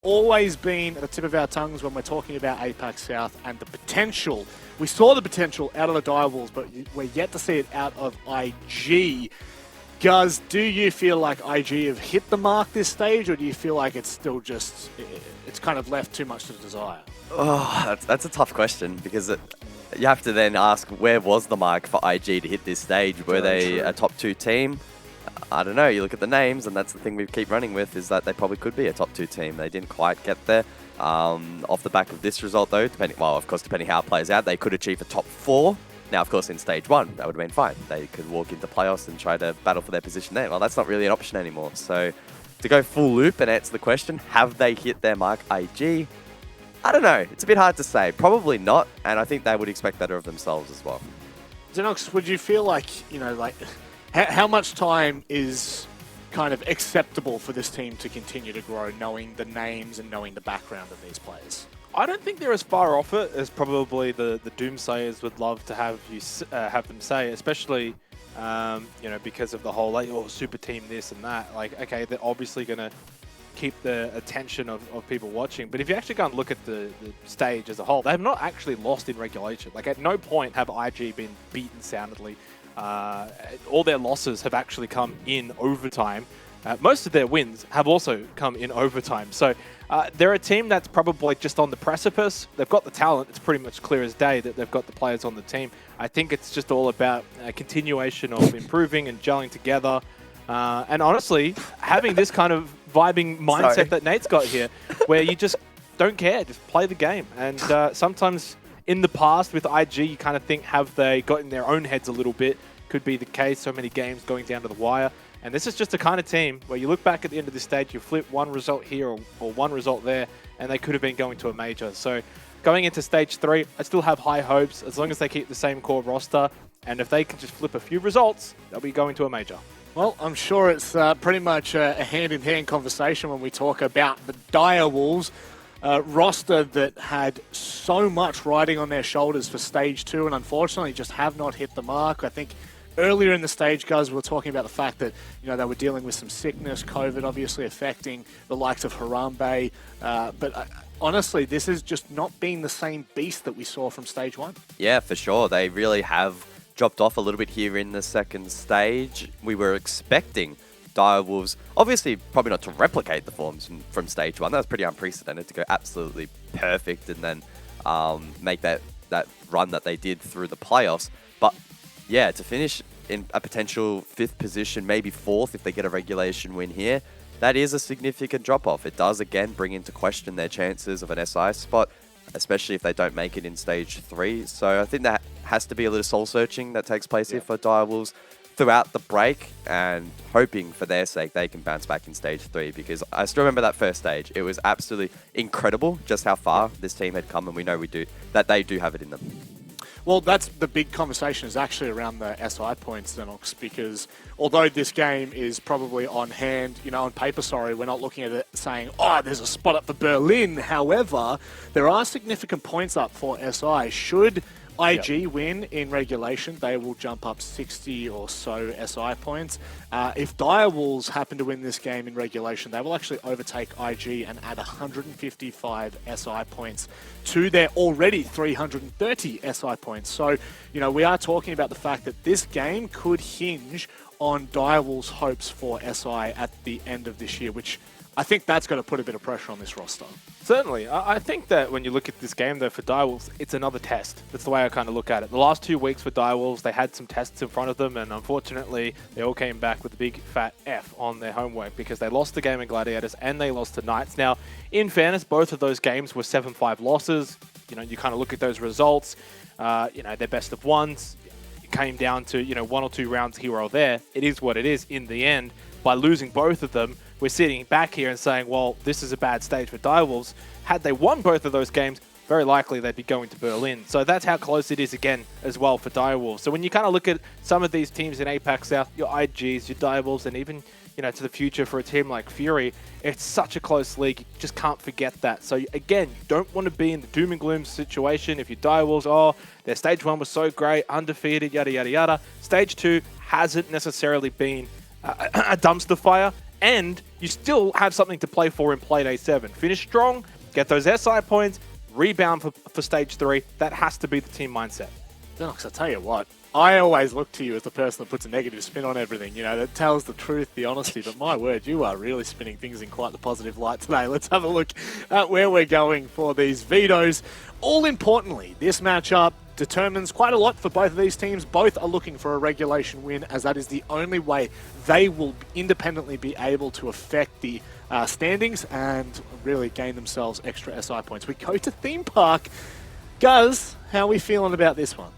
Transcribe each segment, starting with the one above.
always been at the tip of our tongues when we're talking about APAC South and the potential. We saw the potential out of the Direwolves, but we're yet to see it out of IG. Guz, do you feel like IG have hit the mark this stage, or do you feel like it's still just, it's kind of left too much to desire? Oh, that's a tough question, because you have to then ask, where was the mark for IG to hit this stage? Were they a top 2 team? I don't know. You look at the names, and that's the thing we keep running with, is that they probably could be a top 2 team. They didn't quite get there. Off the back of this result, though, depending how it plays out, they could achieve a top 4. Now, of course, in stage 1, that would have been fine. They could walk into playoffs and try to battle for their position there. Well, that's not really an option anymore. So, to go full loop and answer the question, have they hit their mark, IG? I don't know. It's a bit hard to say. Probably not, and I think they would expect better of themselves as well. Xenox, would you feel like, how much time is kind of acceptable for this team to continue to grow, knowing the names and knowing the background of these players? I don't think they're as far off it as probably the doomsayers would love to have them say, especially because of the whole super team this and that. Okay, they're obviously going to keep the attention of people watching, but if you actually go and look at the stage as a whole, they have not actually lost in regulation. At no point have IG been beaten soundly. All their losses have actually come in overtime. Most of their wins have also come in overtime. So they're a team that's probably just on the precipice. They've got the talent. It's pretty much clear as day that they've got the players on the team. I think it's just all about a continuation of improving and gelling together. And honestly, having this kind of vibing mindset that Nate's got here, where you just don't care, just play the game. And sometimes in the past with IG, you kind of think, have they got in their own heads a little bit? Could be the case, so many games going down to the wire. And this is just the kind of team where you look back at the end of this stage, you flip one result here or one result there, and they could have been going to a major. So going into stage 3, I still have high hopes as long as they keep the same core roster. And if they can just flip a few results, they'll be going to a major. Well, I'm sure it's pretty much a hand-in-hand conversation when we talk about the Direwolves roster that had so much riding on their shoulders for stage 2 and unfortunately just have not hit the mark. I think earlier in the stage, guys, we were talking about the fact that they were dealing with some sickness, COVID obviously affecting the likes of Harambe. But honestly, this has just not been the same beast that we saw from stage 1. Yeah, for sure. They really have dropped off a little bit here in the second stage. We were expecting Direwolves, obviously probably not to replicate the forms from stage 1. That was pretty unprecedented, to go absolutely perfect and then make that run that they did through the playoffs. But yeah, to finish in a potential 5th position, maybe 4th if they get a regulation win here, that is a significant drop-off. It does, again, bring into question their chances of an SI spot, especially if they don't make it in stage 3. So I think that has to be a little soul-searching that takes place here for Direwolves throughout the break, and hoping for their sake they can bounce back in stage 3, because I still remember that first stage. It was absolutely incredible just how far this team had come, and we know that they do have it in them. Well, that's the big conversation, is actually around the SI points, Xenox, because although this game is probably on hand, on paper, we're not looking at it saying, oh, there's a spot up for Berlin. However, there are significant points up for SI. Should IG win in regulation, they will jump up 60 or so SI points. If Direwolves happen to win this game in regulation, they will actually overtake IG and add 155 SI points to their already 330 SI points. So, we are talking about the fact that this game could hinge on Direwolves' hopes for SI at the end of this year, which I think that's going to put a bit of pressure on this roster. Certainly. I think that when you look at this game, though, for Direwolves, it's another test. That's the way I kind of look at it. The last 2 weeks for Direwolves, they had some tests in front of them, and unfortunately, they all came back with a big fat F on their homework, because they lost the game in Gladiators and they lost to Knights. Now, in fairness, both of those games were 7-5 losses. You kind of look at those results. They're best of ones. It came down to, 1 or 2 rounds here or there. It is what it is in the end. By losing both of them, we're sitting back here and saying, well, this is a bad stage for Direwolves. Had they won both of those games, very likely they'd be going to Berlin. So that's how close it is again as well for Direwolves. So when you kind of look at some of these teams in APAC South, your IGs, your Direwolves, and even to the future for a team like Fury, it's such a close league. You just can't forget that. So again, you don't want to be in the doom and gloom situation. If your Direwolves, their stage 1 was so great, undefeated, yada, yada, yada. Stage 2 hasn't necessarily been a dumpster fire. and you still have something to play for in Playday 7. Finish strong, get those SI points, rebound for Stage 3. That has to be the team mindset. Denox, I tell you what, I always look to you as the person that puts a negative spin on everything, you know, that tells the truth, the honesty, but my word, you are really spinning things in quite the positive light today. Let's have a look at where we're going for these vetoes. All importantly, this matchup determines quite a lot for both of these teams. Both are looking for a regulation win, as that is the only way they will independently be able to affect the standings and really gain themselves extra SI points. We go to Theme Park. Guz, how are we feeling about this one?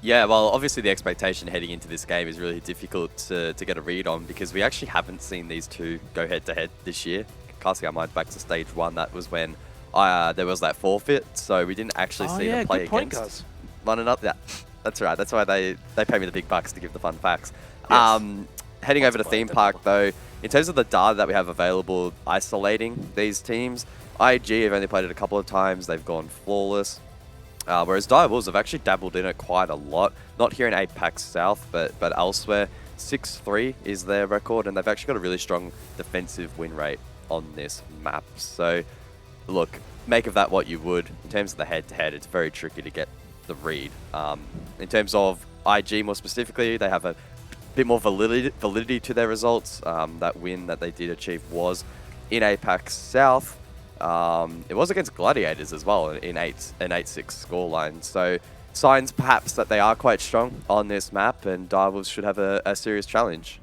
Yeah, well, obviously the expectation heading into this game is really difficult to get a read on because we actually haven't seen these two go head-to-head this year. Casting our mind back to Stage 1, that was when there was that forfeit, so we didn't actually see them play against one another. Yeah, that's right. That's why they pay me the big bucks to give the fun facts. Yes. Heading over to Theme Park, though, in terms of the data that we have available isolating these teams, IG have only played it a couple of times. They've gone flawless. Whereas Direwolves have actually dabbled in it quite a lot. Not here in APAC South, but elsewhere. 6-3 is their record, and they've actually got a really strong defensive win rate on this map. So, look, make of that what you would. In terms of the head-to-head, it's very tricky to get the read. In terms of IG more specifically, they have a bit more validity to their results. That win that they did achieve was in APAC South. It was against Gladiators as well in an 8-6 scoreline. So signs perhaps that they are quite strong on this map, and Direwolves should have a serious challenge.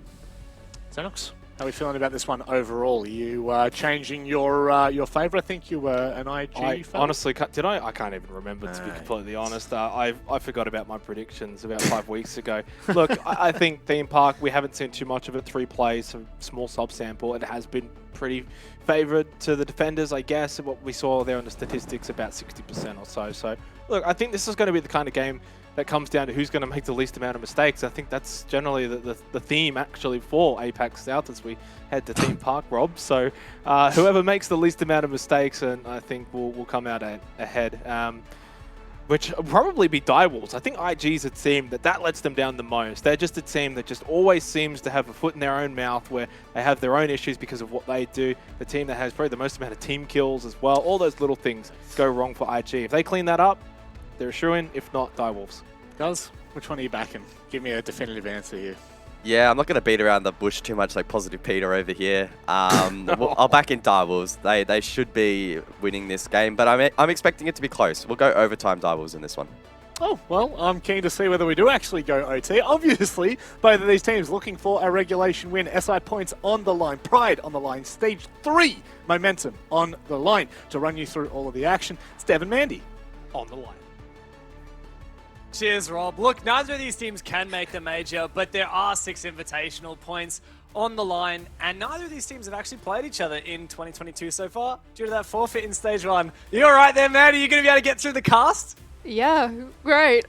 Xenox, how are we feeling about this one overall? Are you changing your favour? I think you were an IG fan. Honestly, did I? I can't even remember, to be completely honest. I forgot about my predictions about 5 weeks ago. Look, I think Theme Park, we haven't seen too much of it. 3 plays, a small sub-sample. It has been pretty favoured to the defenders, I guess. What we saw there on the statistics, about 60% or so. So, look, I think this is going to be the kind of game that comes down to who's going to make the least amount of mistakes. I think that's generally the theme, actually, for APAC South as we head to Theme Park, Rob. So, whoever makes the least amount of mistakes, and I think will come out ahead. Which will probably be Direwolves. I think IG's a team that lets them down the most. They're just a team that just always seems to have a foot in their own mouth, where they have their own issues because of what they do. The team that has probably the most amount of team kills as well. All those little things go wrong for IG. If they clean that up, they're a shoo-in. If not, Direwolves. Guz, which one are you backing? Give me a definitive answer here. Yeah, I'm not going to beat around the bush too much like Positive Peter over here. I'll back in Direwolves. They should be winning this game, but I'm expecting it to be close. We'll go overtime Direwolves in this one. Oh, well, I'm keen to see whether we do actually go OT. Obviously, both of these teams looking for a regulation win. SI points on the line, pride on the line, Stage 3 momentum on the line. To run you through all of the action, it's Devin Mandy on the line. Cheers, Rob. Look, neither of these teams can make the major, but there are 6 invitational points on the line, and neither of these teams have actually played each other in 2022 so far due to that forfeit in Stage 1. You all right there, man? Are you going to be able to get through the cast? Yeah, great.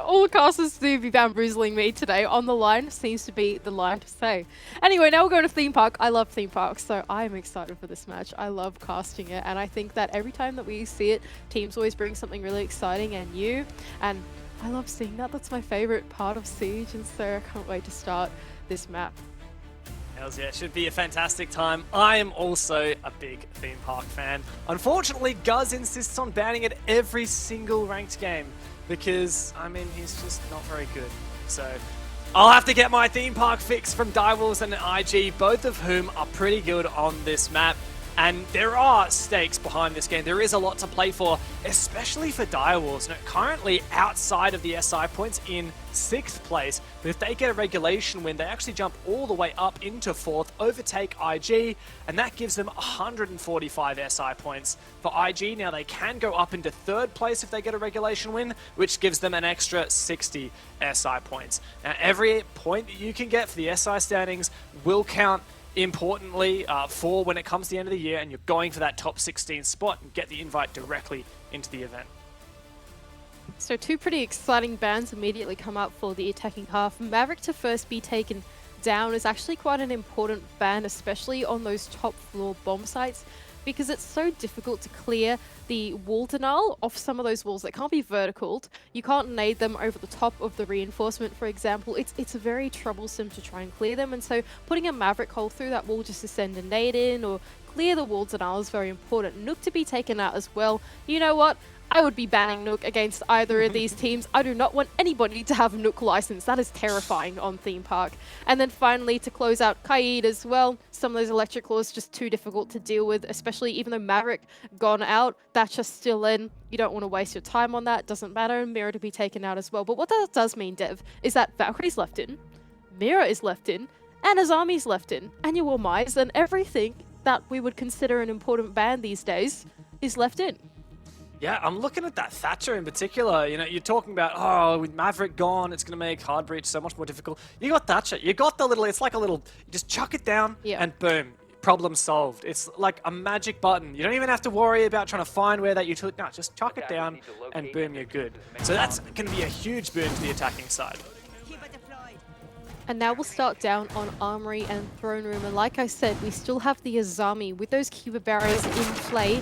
All the casters do be bamboozling me today. On the line seems to be the line to say. Anyway, now we're going to Theme Park. I love Theme Park, so I'm excited for this match. I love casting it, and I think that every time that we see it, teams always bring something really exciting and new, and I love seeing that. That's my favorite part of Siege, and so I can't wait to start this map. Hells yeah, it should be a fantastic time. I am also a big Theme Park fan. Unfortunately, Guz insists on banning it every single ranked game because, I mean, he's just not very good. So I'll have to get my Theme Park fix from Direwolves and IG, both of whom are pretty good on this map. And there are stakes behind this game. There is a lot to play for, especially for Direwolves. Now, currently outside of the SI points in 6th place, but if they get a regulation win, they actually jump all the way up into 4th, overtake IG, and that gives them 145 SI points. For IG, now they can go up into 3rd place if they get a regulation win, which gives them an extra 60 SI points. Now, every point that you can get for the SI standings will count importantly for when it comes to the end of the year and you're going for that top 16 spot and get the invite directly into the event. So 2 pretty exciting bans immediately come up for the attacking half. Maverick to first be taken down is actually quite an important ban, especially on those top floor bomb sites. because it's so difficult to clear the wall denial off some of those walls that can't be verticaled. You can't nade them over the top of the reinforcement, for example. It's very troublesome to try and clear them, and so putting a Maverick hole through that wall just to send a nade in or clear the wall denial is very important. Nook to be taken out as well. You know what? I would be banning Nook against either of these teams. I do not want anybody to have a Nook license. That is terrifying on Theme Park. And then finally, to close out Kaid as well, some of those electric claws just too difficult to deal with, especially even though Maverick gone out, that's just still in. You don't want to waste your time on that. Doesn't matter. Mirror to be taken out as well. But what that does mean, Dev, is that Valkyrie's left in, Mirror is left in, and Azami's left in, and your Mize, and everything that we would consider an important ban these days is left in. Yeah, I'm looking at that Thatcher in particular. You know, you're talking about, oh, with Maverick gone, it's going to make hard breach so much more difficult. You got Thatcher. You got the little, it's like a little, you just chuck it down and boom, problem solved. It's like a magic button. You don't even have to worry about trying to find where that utility, no, just chuck it down and boom, you're good. So that's going to be a huge boon to the attacking side. And now we'll start down on Armory and Throne Room. And like I said, we still have the Azami with those Cuba barriers in play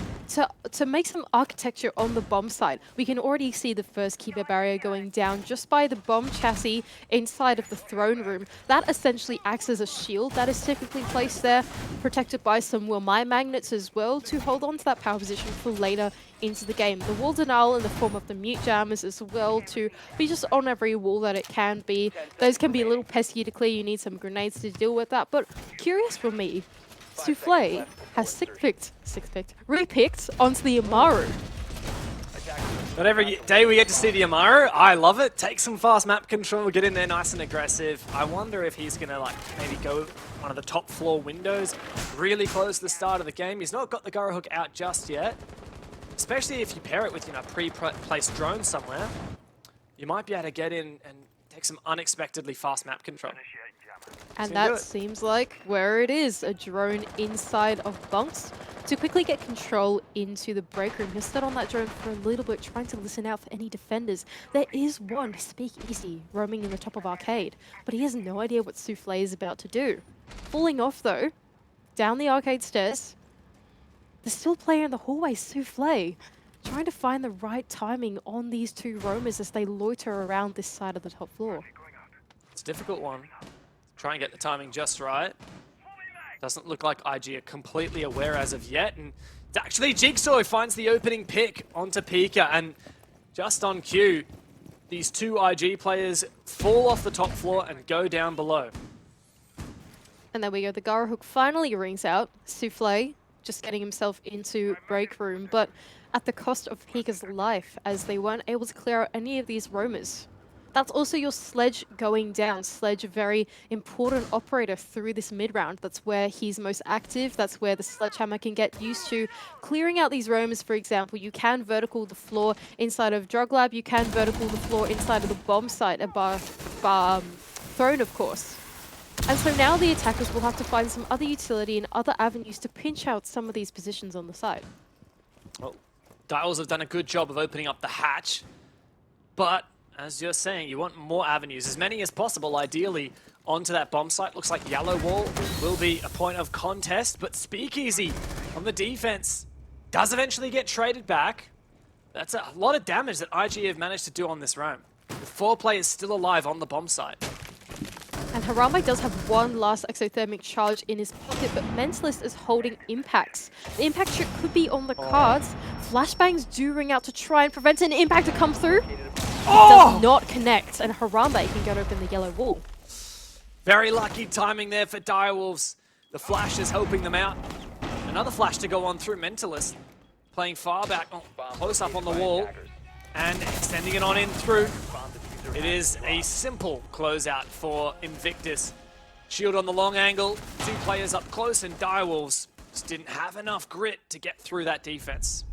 to make some architecture on the bomb side. We can already see the first Cuba barrier going down just by the bomb chassis inside of the Throne Room. That essentially acts as a shield that is typically placed there, protected by some Wilmai magnets as well to hold on to that power position for later into the game. The wall denial in the form of the mute jammers as well to be just on every wall that it can be. Those can be a little pesky to clear. You need some grenades to deal with that. But curious for me, Souffle has repicked onto the Amaru. Not every day we get to see the Amaru. I love it. Take some fast map control, get in there nice and aggressive. I wonder if he's going to like maybe go one of the top floor windows, really close to the start of the game. He's not got the Gyro Hook out just yet. Especially if you pair it with, you know, pre-placed drone somewhere, you might be able to get in and take some unexpectedly fast map control. And that seems like where it is, a drone inside of bunks to quickly get control into the break room. He'll sit on that drone for a little bit, trying to listen out for any defenders. There is one speakeasy roaming in the top of arcade, but he has no idea what Souffle is about to do. Falling off though, down the arcade stairs. There's still a player in the hallway, Souffle, trying to find the right timing on these two roamers as they loiter around this side of the top floor. It's a difficult one. Try and get the timing just right. Doesn't look like IG are completely aware as of yet, and it's actually Jigsaw who finds the opening pick onto Pika, and just on cue, these two IG players fall off the top floor and go down below. And there we go, the Gyro Hook finally rings out. Souffle just getting himself into break room, but at the cost of Pika's life, as they weren't able to clear out any of these roamers. That's also your Sledge going down. Sledge, a very important operator through this mid-round. That's where he's most active. That's where the Sledgehammer can get used to clearing out these roamers, for example. You can vertical the floor inside of Drug Lab. You can vertical the floor inside of the bomb site, Throne, of course. And so now the attackers will have to find some other utility and other avenues to pinch out some of these positions on the side. Well, Dials have done a good job of opening up the hatch, but as you're saying, you want more avenues, as many as possible, ideally, onto that bomb site. Looks like Yellow Wall will be a point of contest, but Speakeasy on the defense does eventually get traded back. That's a lot of damage that IG have managed to do on this roam, with 4 players still alive on the bomb site. And Harambe does have one last exothermic charge in his pocket, but Mentalist is holding impacts. The impact trick could be on the cards. Flashbangs do ring out to try and prevent an impact to come through. It does not connect, and Harambe can get open the yellow wall. Very lucky timing there for Direwolves. The flash is helping them out. Another flash to go on through Mentalist. Playing far back, close up on the wall, and extending it on in through. It is a simple closeout for Invictus. Shield on the long angle, 2 players up close, and Direwolves just didn't have enough grit to get through that defense.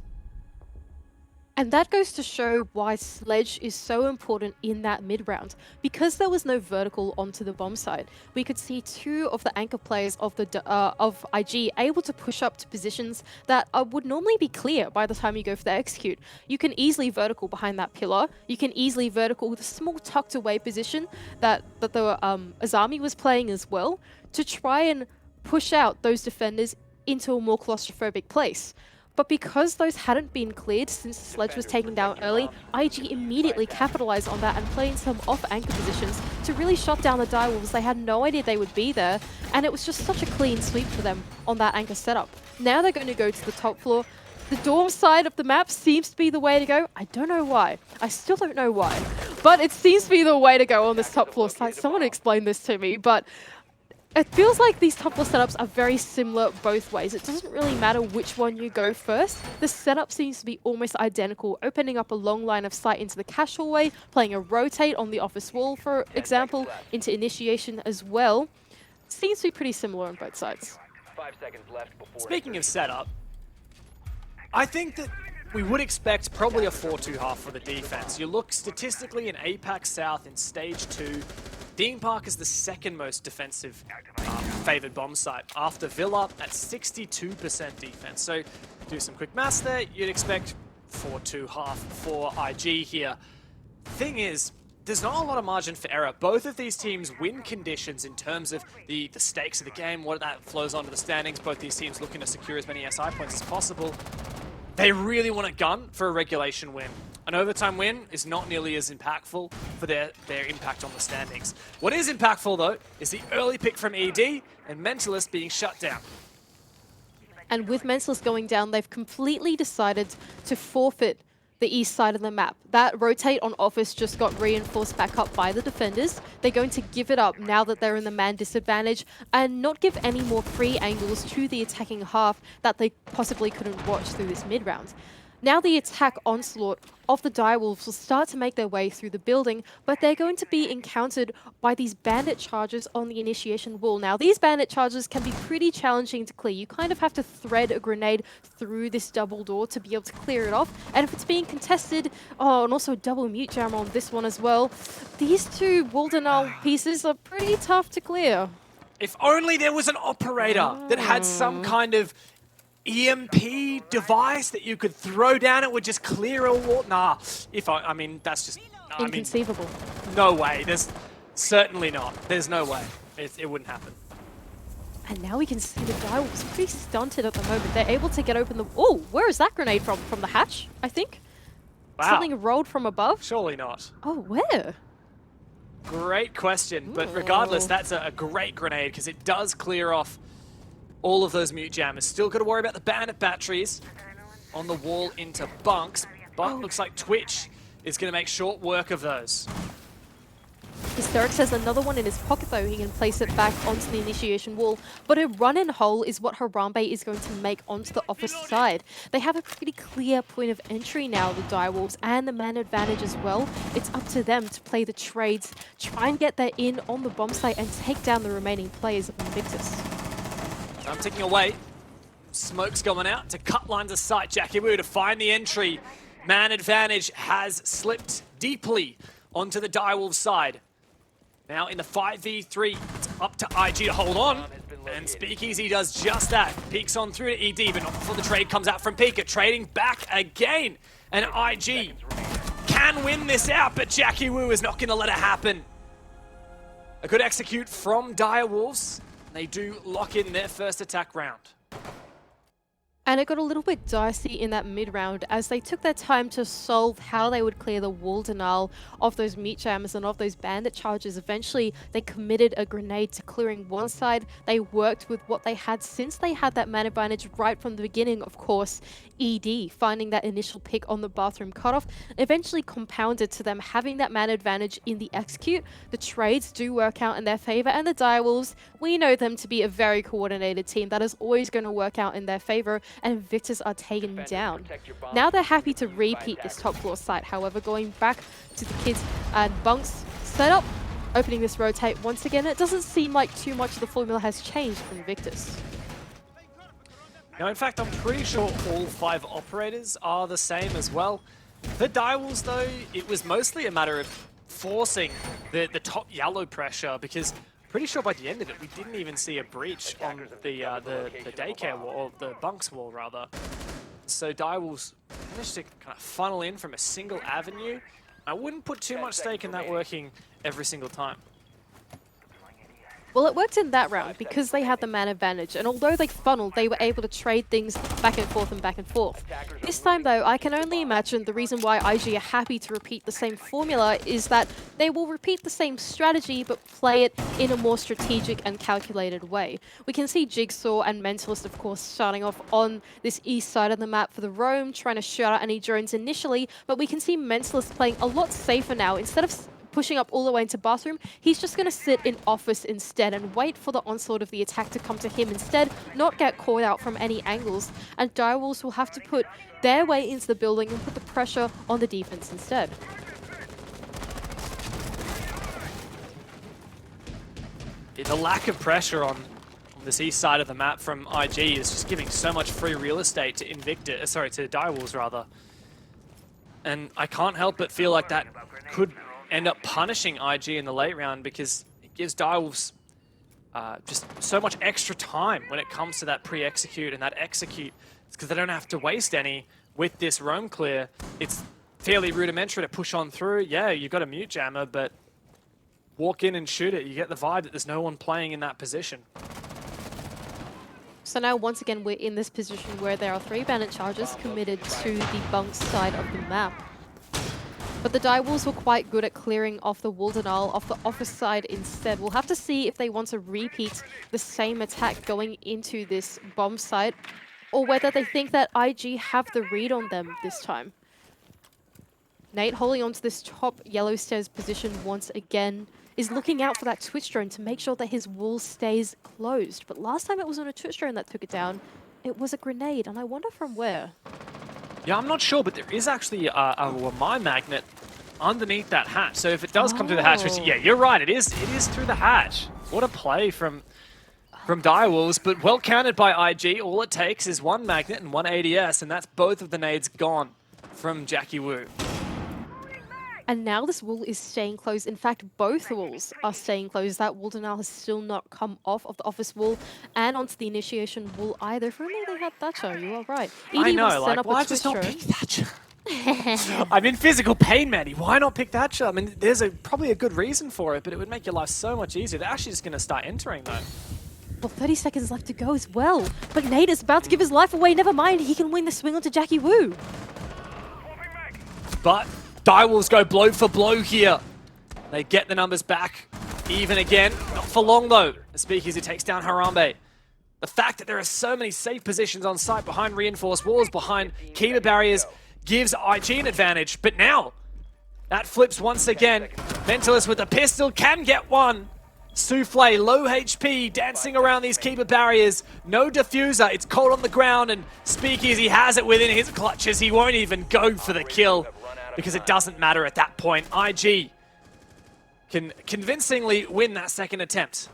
And that goes to show why Sledge is so important in that mid-round. Because there was no vertical onto the bomb side, we could see 2 of the anchor players of IG able to push up to positions that would normally be clear by the time you go for the execute. You can easily vertical behind that pillar. You can easily vertical with a small tucked away position that the Azami was playing as well, to try and push out those defenders into a more claustrophobic place. But because those hadn't been cleared since the sledge was taken down early, IG immediately capitalized on that and played some off-anchor positions to really shut down the direwolves. They had no idea they would be there, and it was just such a clean sweep for them on that anchor setup. Now they're going to go to the top floor. The dorm side of the map seems to be the way to go. I don't know why. I still don't know why. But it seems to be the way to go on this top floor side. Someone explain this to me, but it feels like these top floor setups are very similar both ways. It doesn't really matter which one you go first. The setup seems to be almost identical, opening up a long line of sight into the cash hallway, playing a rotate on the office wall, for example, into initiation as well. Seems to be pretty similar on both sides. 5 seconds left before Speaking of setup, I think that we would expect probably a 4-2 half for the defense. You look statistically in APAC South in Stage 2, Theme Park is the second most defensive favoured bomb site after Villa at 62% defense. So do some quick maths there, you'd expect 4-2 half for IG here. Thing is, there's not a lot of margin for error. Both of these teams win conditions in terms of the stakes of the game, what that flows onto the standings. Both these teams looking to secure as many SI points as possible. They really want a gun for a regulation win. An overtime win is not nearly as impactful for their impact on the standings. What is impactful, though, is the early pick from ED and Mentalist being shut down. And with Mentalist going down, they've completely decided to forfeit the east side of the map. That rotate on Office just got reinforced back up by the defenders. They're going to give it up now that they're in the man disadvantage and not give any more free angles to the attacking half that they possibly couldn't watch through this mid-round. Now the attack onslaught of the direwolves will start to make their way through the building, but they're going to be encountered by these bandit charges on the initiation wall. Now these bandit charges can be pretty challenging to clear. You kind of have to thread a grenade through this double door to be able to clear it off. And if it's being contested, oh, and also double mute jam on this one as well, these two wall denial pieces are pretty tough to clear. If only there was an operator that had some kind of EMP device that you could throw down, it would just clear a wall. Nah, I mean, that's just... Inconceivable. No way. There's certainly not. There's no way. It wouldn't happen. And now we can see the direwolves pretty stunted at the moment. They're able to get open the... Oh, where is that grenade from? From the hatch, I think? Wow. Something rolled from above? Surely not. Oh, where? Great question. But regardless, that's a great grenade because it does clear off all of those mute jammers. Still got to worry about the bandit batteries on the wall into bunks, but looks like Twitch is going to make short work of those. Hysterics has another one in his pocket though. He can place it back onto the initiation wall, but a run-in hole is what Harambe is going to make onto the Office side. They have a pretty clear point of entry now, the direwolves, and the man advantage as well. It's up to them to play the trades, try and get their in on the bomb site and take down the remaining players of Invictus. I'm ticking away. Smoke's going out to cut lines of sight. Jackie Wu to find the entry. Man advantage has slipped deeply onto the direwolf side. Now in the 5v3, it's up to IG to hold on. And Speakeasy does just that. Peeks on through to ED, but not before the trade comes out from Pika. Trading back again. And IG can win this out, but Jackie Wu is not going to let it happen. A good execute from Direwolves. They do lock in their first attack round. And it got a little bit dicey in that mid-round as they took their time to solve how they would clear the wall denial of those mute jammers and of those bandit charges. Eventually, they committed a grenade to clearing one side. They worked with what they had since they had that man advantage right from the beginning, of course. ED finding that initial pick on the bathroom cutoff eventually compounded to them having that man advantage in the execute. The trades do work out in their favor, and the Direwolves, we know them to be a very coordinated team that is always going to work out in their favor, and Invictus are taken down. Now they're happy to repeat this top floor site, however, going back to the kids and bunks setup, opening this rotate once again. It doesn't seem like too much of the formula has changed for Invictus. Now, in fact, I'm pretty sure all 5 operators are the same as well. The Direwolves, though, it was mostly a matter of forcing the top yellow pressure, because pretty sure by the end of it, we didn't even see a breach on the daycare wall, or the bunks wall, rather. So Direwolves managed to kind of funnel in from a single avenue. I wouldn't put too much stake in that working every single time. Well, it worked in that round because they had the man advantage, and although they funneled, they were able to trade things back and forth and back and forth. This time, though, I can only imagine the reason why IG are happy to repeat the same formula is that they will repeat the same strategy, but play it in a more strategic and calculated way. We can see Jigsaw and Mentalist, of course, starting off on this east side of the map for the roam, trying to shut out any drones initially, but we can see Mentalist playing a lot safer now. Instead of pushing up all the way into bathroom, he's just going to sit in office instead and wait for the onslaught of the attack to come to him instead, not get caught out from any angles, and Direwolves will have to put their way into the building and put the pressure on the defense instead. The lack of pressure on this east side of the map from IG is just giving so much free real estate to Invictus, sorry, to Direwolves rather. And I can't help but feel like that could end up punishing IG in the late round because it gives Direwolves just so much extra time when it comes to that pre-execute and that execute. It's because they don't have to waste any with this roam clear. It's fairly rudimentary to push on through. Yeah, you've got a mute jammer, but walk in and shoot it. You get the vibe that there's no one playing in that position. So now, once again, we're in this position where there are 3 bandit charges committed to the bunk side of the map. But the Direwolves were quite good at clearing off the wall denial off the office side instead. We'll have to see if they want to repeat the same attack going into this bomb site, or whether they think that IG have the read on them this time. Nate, holding onto this top yellow stairs position once again, is looking out for that Twitch drone to make sure that his wall stays closed. But last time it was on a Twitch drone that took it down, it was a grenade, and I wonder from where. Yeah, I'm not sure, but there is actually a mine magnet underneath that hatch. So if it does come through the hatch, which, yeah, you're right, it is through the hatch. What a play from Direwolves, but well counted by IG. All it takes is 1 magnet and 1 ADS, and that's both of the nades gone from Jackie Wu. And now this wall is staying closed. In fact, both walls are staying closed. That wall denial has still not come off of the office wall and onto the initiation wall either. If only they had Thatcher, you are right. I know, like, why just not pick Thatcher? I'm in physical pain, Maddie. Why not pick Thatcher? I mean, there's probably a good reason for it, but it would make your life so much easier. They're actually just going to start entering, though. Well, 30 seconds left to go as well. But Nate is about to give his life away. Never mind, he can win the swing onto Jackie Wu. But Direwolves go blow for blow here. They get the numbers back even again. Not for long, though. The Speakeasy takes down Harambe. The fact that there are so many safe positions on site behind reinforced walls, behind Kiba barriers, gives IG an advantage. But now, that flips once again. Mentalist with the pistol can get one. Souffle, low HP, dancing around these Keeper barriers. No diffuser, it's cold on the ground, and Speakeasy has it within his clutches. He won't even go for the kill because it doesn't matter at that point. IG can convincingly win that second attempt.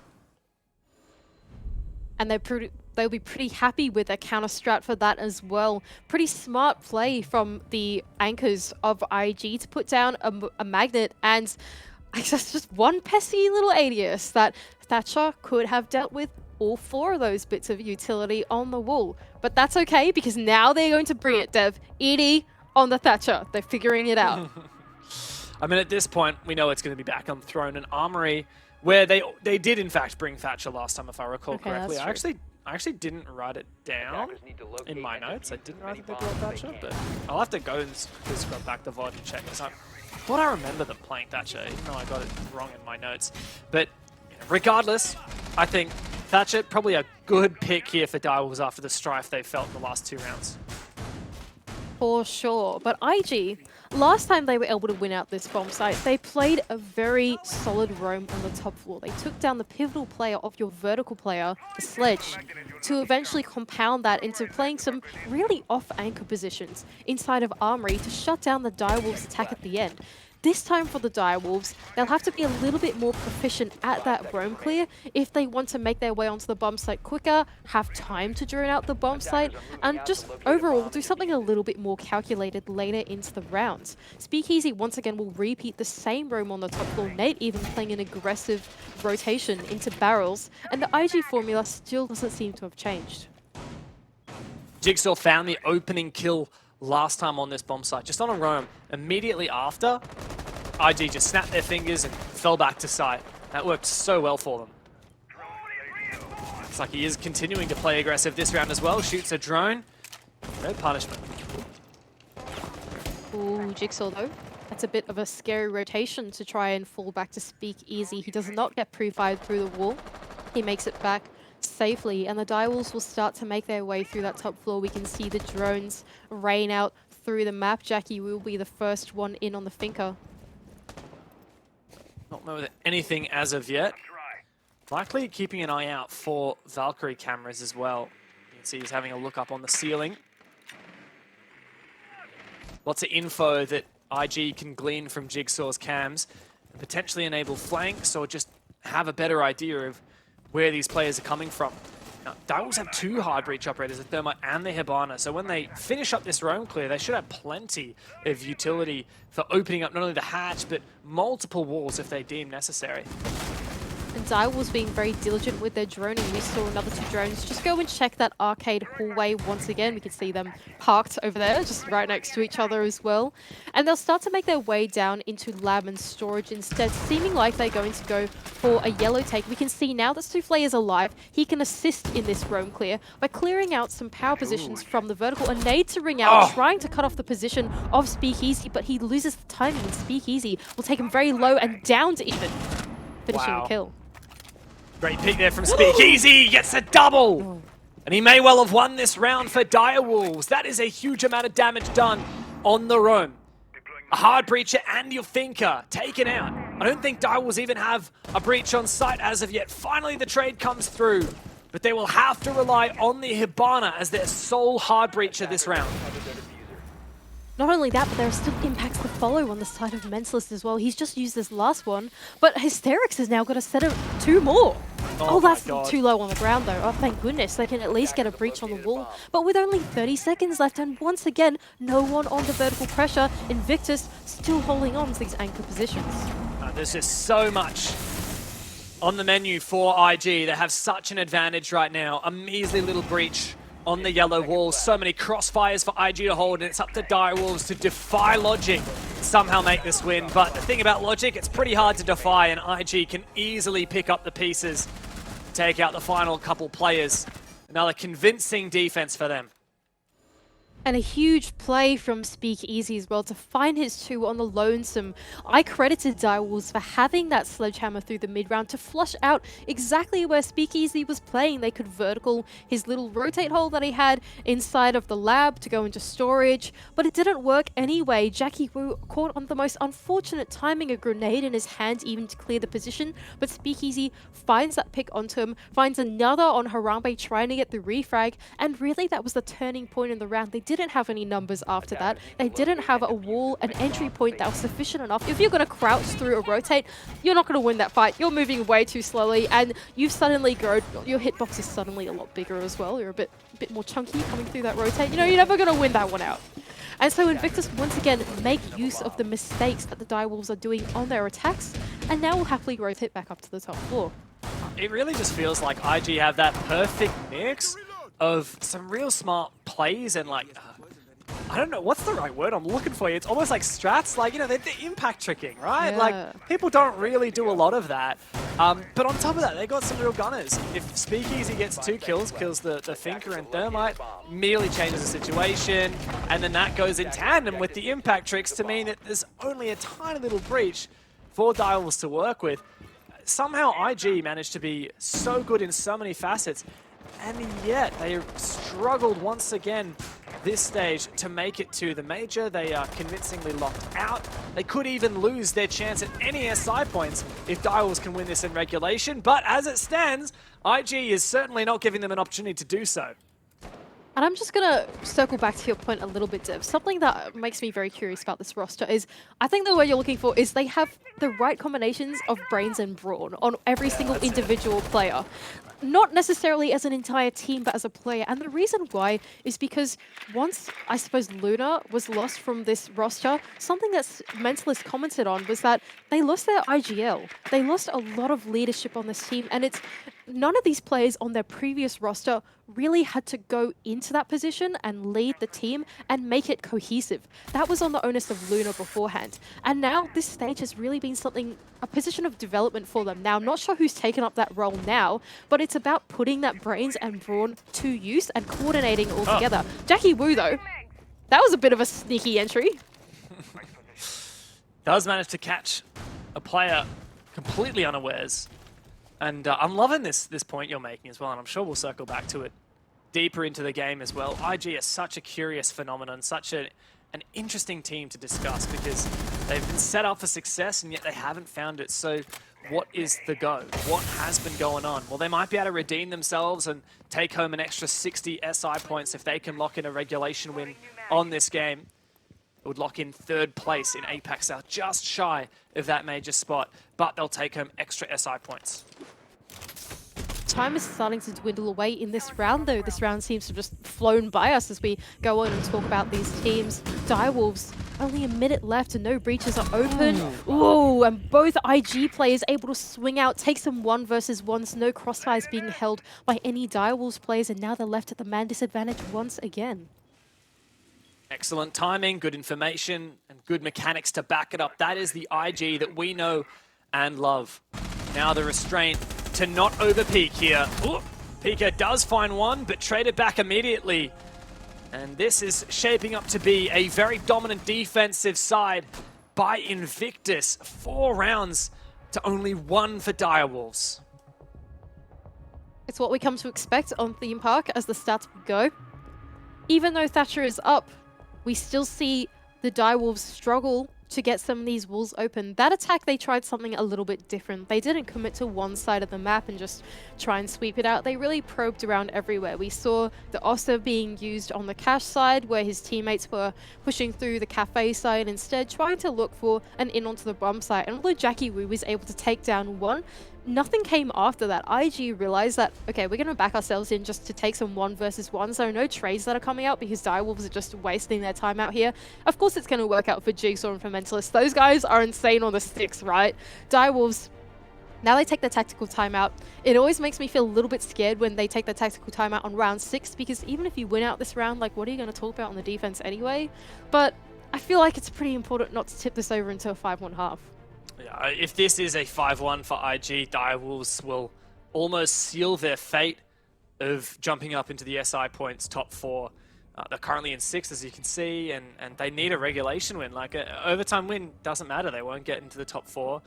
And they'll be pretty happy with their counter strat for that as well. Pretty smart play from the anchors of IG to put down a magnet, and I guess just one pesky little ADS that Thatcher could have dealt with all 4 of those bits of utility on the wall. But that's okay, because now they're going to bring it, Dev. ED on the Thatcher. They're figuring it out. I mean, at this point, we know it's going to be back on Throne and Armory, where they did, in fact, bring Thatcher last time, if I recall correctly. I actually didn't write it down in my notes. I didn't write that they brought Thatcher, but I'll have to go and scrub back the VOD and check this out. I thought I remember them playing Thatcher, even though I got it wrong in my notes. But regardless, I think Thatcher, probably a good pick here for Direwolves after the strife they felt in the last 2 rounds. For sure. But IG, last time they were able to win out this bomb site, they played a very solid roam on the top floor. They took down the pivotal player of your vertical player, the Sledge, to eventually compound that into playing some really off-anchor positions inside of Armory to shut down the Direwolves attack at the end. This time for the Direwolves, they'll have to be a little bit more proficient at that roam clear if they want to make their way onto the bomb site quicker, have time to drone out the bomb site, and just overall do something a little bit more calculated later into the rounds. Speakeasy once again will repeat the same roam on the top floor, Nate even playing an aggressive rotation into barrels, and the IG formula still doesn't seem to have changed. Jigsaw found the opening kill last time on this bomb site, just on a roam. Immediately after, IG just snapped their fingers and fell back to site. That worked so well for them. Looks like he is continuing to play aggressive this round as well. Shoots a drone. No punishment. Ooh, Jigsaw though. That's a bit of a scary rotation to try and fall back to Speak Easy. He does not get pre-fired through the wall. He makes it back safely, and the Direwolves will start to make their way through that top floor. We can see the drones rain out through the map. Jackie will be the first one in on the Finker. Not know anything as of yet. Likely keeping an eye out for Valkyrie cameras as well. You can see he's having a look up on the ceiling. Lots of info that IG can glean from Jigsaw's cams, and potentially enable flanks or just have a better idea of where these players are coming from. Now, Direwolves have 2 hard breach operators, the Thermite and the Hibana, so when they finish up this roam clear, they should have plenty of utility for opening up not only the hatch, but multiple walls if they deem necessary. And Direwolves being very diligent with their droning. We saw another 2 drones just go and check that arcade hallway once again. We can see them parked over there, just right next to each other as well. And they'll start to make their way down into lab and storage instead, seeming like they're going to go for a yellow take. We can see now that Souffle is alive. He can assist in this roam clear by clearing out some power positions from the vertical. A nade to ring out, trying to cut off the position of Speakeasy, but he loses the timing, and Speakeasy will take him very low and down to even, finishing the kill. Great pick there from Speakeasy, gets a double! And he may well have won this round for Direwolves. That is a huge amount of damage done on the roam. A hard breacher and your Finker taken out. I don't think Direwolves even have a breach on site as of yet. Finally the trade comes through, but they will have to rely on the Hibana as their sole hard breacher this round. Not only that, but there are still impacts to follow on the side of Mentalist as well. He's just used this last one, but Hysterix has now got a set of 2 more. Oh, that's too low on the ground though. Oh, thank goodness. They can at least get a breach on the wall. But with only 30 seconds left, and once again, no one under vertical pressure, Invictus still holding on to these anchor positions. There's just so much on the menu for IG. They have such an advantage right now. A measly little breach on the yellow wall. So many crossfires for IG to hold, and it's up to Direwolves to defy logic, somehow make this win. But the thing about logic, it's pretty hard to defy, and IG can easily pick up the pieces, take out the final couple players. Another convincing defense for them. And a huge play from Speakeasy as well to find his 2 on the lonesome. I credited Direwolves for having that sledgehammer through the mid-round to flush out exactly where Speakeasy was playing. They could vertical his little rotate hole that he had inside of the lab to go into storage, but it didn't work anyway. Jackie Wu caught on the most unfortunate timing, a grenade in his hand even to clear the position, but Speakeasy finds that pick onto him, finds another on Harambe trying to get the refrag, and really that was the turning point in the round. They didn't have any numbers after that. They didn't have a wall, an entry point that was sufficient enough. If you're going to crouch through a rotate, you're not going to win that fight. You're moving way too slowly, and you've suddenly grown. Your hitbox is suddenly a lot bigger as well. You're a bit more chunky coming through that rotate. You know, you're never going to win that one out. And so Invictus once again make use of the mistakes that the Direwolves are doing on their attacks, and now will happily rotate back up to the top floor. It really just feels like IG have that perfect mix of some real smart plays and like, I don't know, what's the right word I'm looking for? It's almost like strats, like, you know, they're impact tricking, right? Yeah. Like, people don't really do a lot of that. But on top of that, they got some real gunners. If Speakeasy gets 2 kills, kills the Finker and Thermite, immediately changes the situation, and then that goes in tandem with the impact tricks to mean that there's only a tiny little breach for Direwolves to work with. Somehow IG managed to be so good in so many facets, and yet they struggled once again this stage to make it to the major. They are convincingly locked out. They could even lose their chance at any SI points if Direwolves can win this in regulation, but as it stands, IG is certainly not giving them an opportunity to do so. And I'm just going to circle back to your point a little bit, Dev. Something that makes me very curious about this roster is, I think the word you're looking for is they have the right combinations of brains and brawn on every single individual player. Not necessarily as an entire team, but as a player. And the reason why is because once, I suppose, Luna was lost from this roster, something that Mentalist commented on was that they lost their IGL. They lost a lot of leadership on this team, and it's none of these players on their previous roster really had to go into that position and lead the team and make it cohesive. That was on the onus of Luna beforehand. And now this stage has really been a position of development for them. Now, I'm not sure who's taken up that role now, but it's about putting that brains and brawn to use and coordinating all together. Jackie Wu, though, that was a bit of a sneaky entry. Does manage to catch a player completely unawares. And I'm loving this point you're making as well, and I'm sure we'll circle back to it deeper into the game as well. IG is such a curious phenomenon, such an interesting team to discuss because they've been set up for success and yet they haven't found it. So what is the go? What has been going on? Well, they might be able to redeem themselves and take home an extra 60 SI points if they can lock in a regulation win on this game. It would lock in 3rd place in APAC South, just shy of that major spot, but they'll take home extra SI points. Time is starting to dwindle away in this round, though. This round seems to have just flown by us as we go on and talk about these teams. Direwolves, only a minute left and no breaches are open. Ooh, and both IG players able to swing out, take some 1 versus 1s, no crossfires being held by any Direwolves players, and now they're left at the man disadvantage once again. Excellent timing, good information, and good mechanics to back it up. That is the IG that we know and love. Now the restraint to not overpeak here. Ooh, Pika does find one, but traded back immediately. And this is shaping up to be a very dominant defensive side by Invictus. 4 rounds to only 1 for Direwolves. It's what we come to expect on Theme Park as the stats go. Even though Thatcher is up, we still see the Direwolves struggle to get some of these walls open. That attack, they tried something a little bit different. They didn't commit to one side of the map and just try and sweep it out. They really probed around everywhere. We saw the Oster being used on the cache side, where his teammates were pushing through the cafe side instead, trying to look for an in onto the bomb site. And although Jackie Wu was able to take down one, nothing came after that. IG realized that, okay, we're going to back ourselves in just to take some 1 versus 1. So no trades that are coming out because Direwolves are just wasting their time out here. Of course it's going to work out for Jigsaw and for Mentalist. Those guys are insane on the sticks, right? Direwolves, now they take the tactical timeout. It always makes me feel a little bit scared when they take the tactical timeout on round 6, because even if you win out this round, like, what are you going to talk about on the defense anyway? But I feel like it's pretty important not to tip this over into a 5-1 half. Yeah, if this is a 5-1 for IG, Direwolves will almost seal their fate of jumping up into the SI points top 4. They're currently in 6th, as you can see, and they need a regulation win. Like, an overtime win doesn't matter. They won't get into the top 4.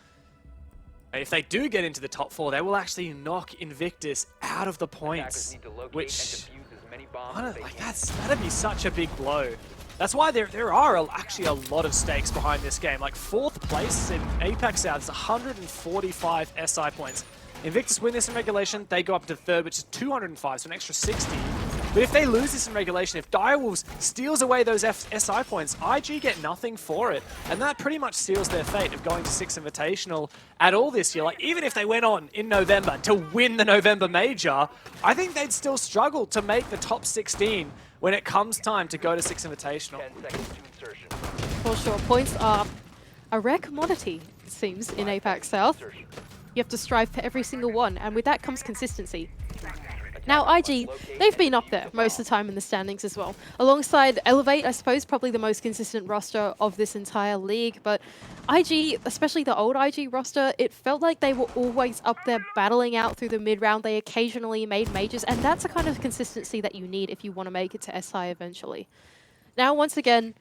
If they do get into the top 4, they will actually knock Invictus out of the points, which, that'd be such a big blow. That's why there are actually a lot of stakes behind this game. Like, 4th place in APAC South is 145 SI points. Invictus win this in regulation, they go up to 3rd, which is 205, so an extra 60. But if they lose this in regulation, if Direwolves steals away those SI points, IG get nothing for it. And that pretty much seals their fate of going to 6th Invitational at all this year. Like, even if they went on in November to win the November Major, I think they'd still struggle to make the top 16 when it comes time to go to 6th Invitational. For sure, points are a rare commodity, it seems, in APAC South. You have to strive for every single one, and with that comes consistency. Now, IG, they've been up there most of the time in the standings as well. Alongside Elevate, I suppose, probably the most consistent roster of this entire league. But IG, especially the old IG roster, it felt like they were always up there battling out through the mid-round. They occasionally made majors, and that's the kind of consistency that you need if you want to make it to SI eventually. Now, once again,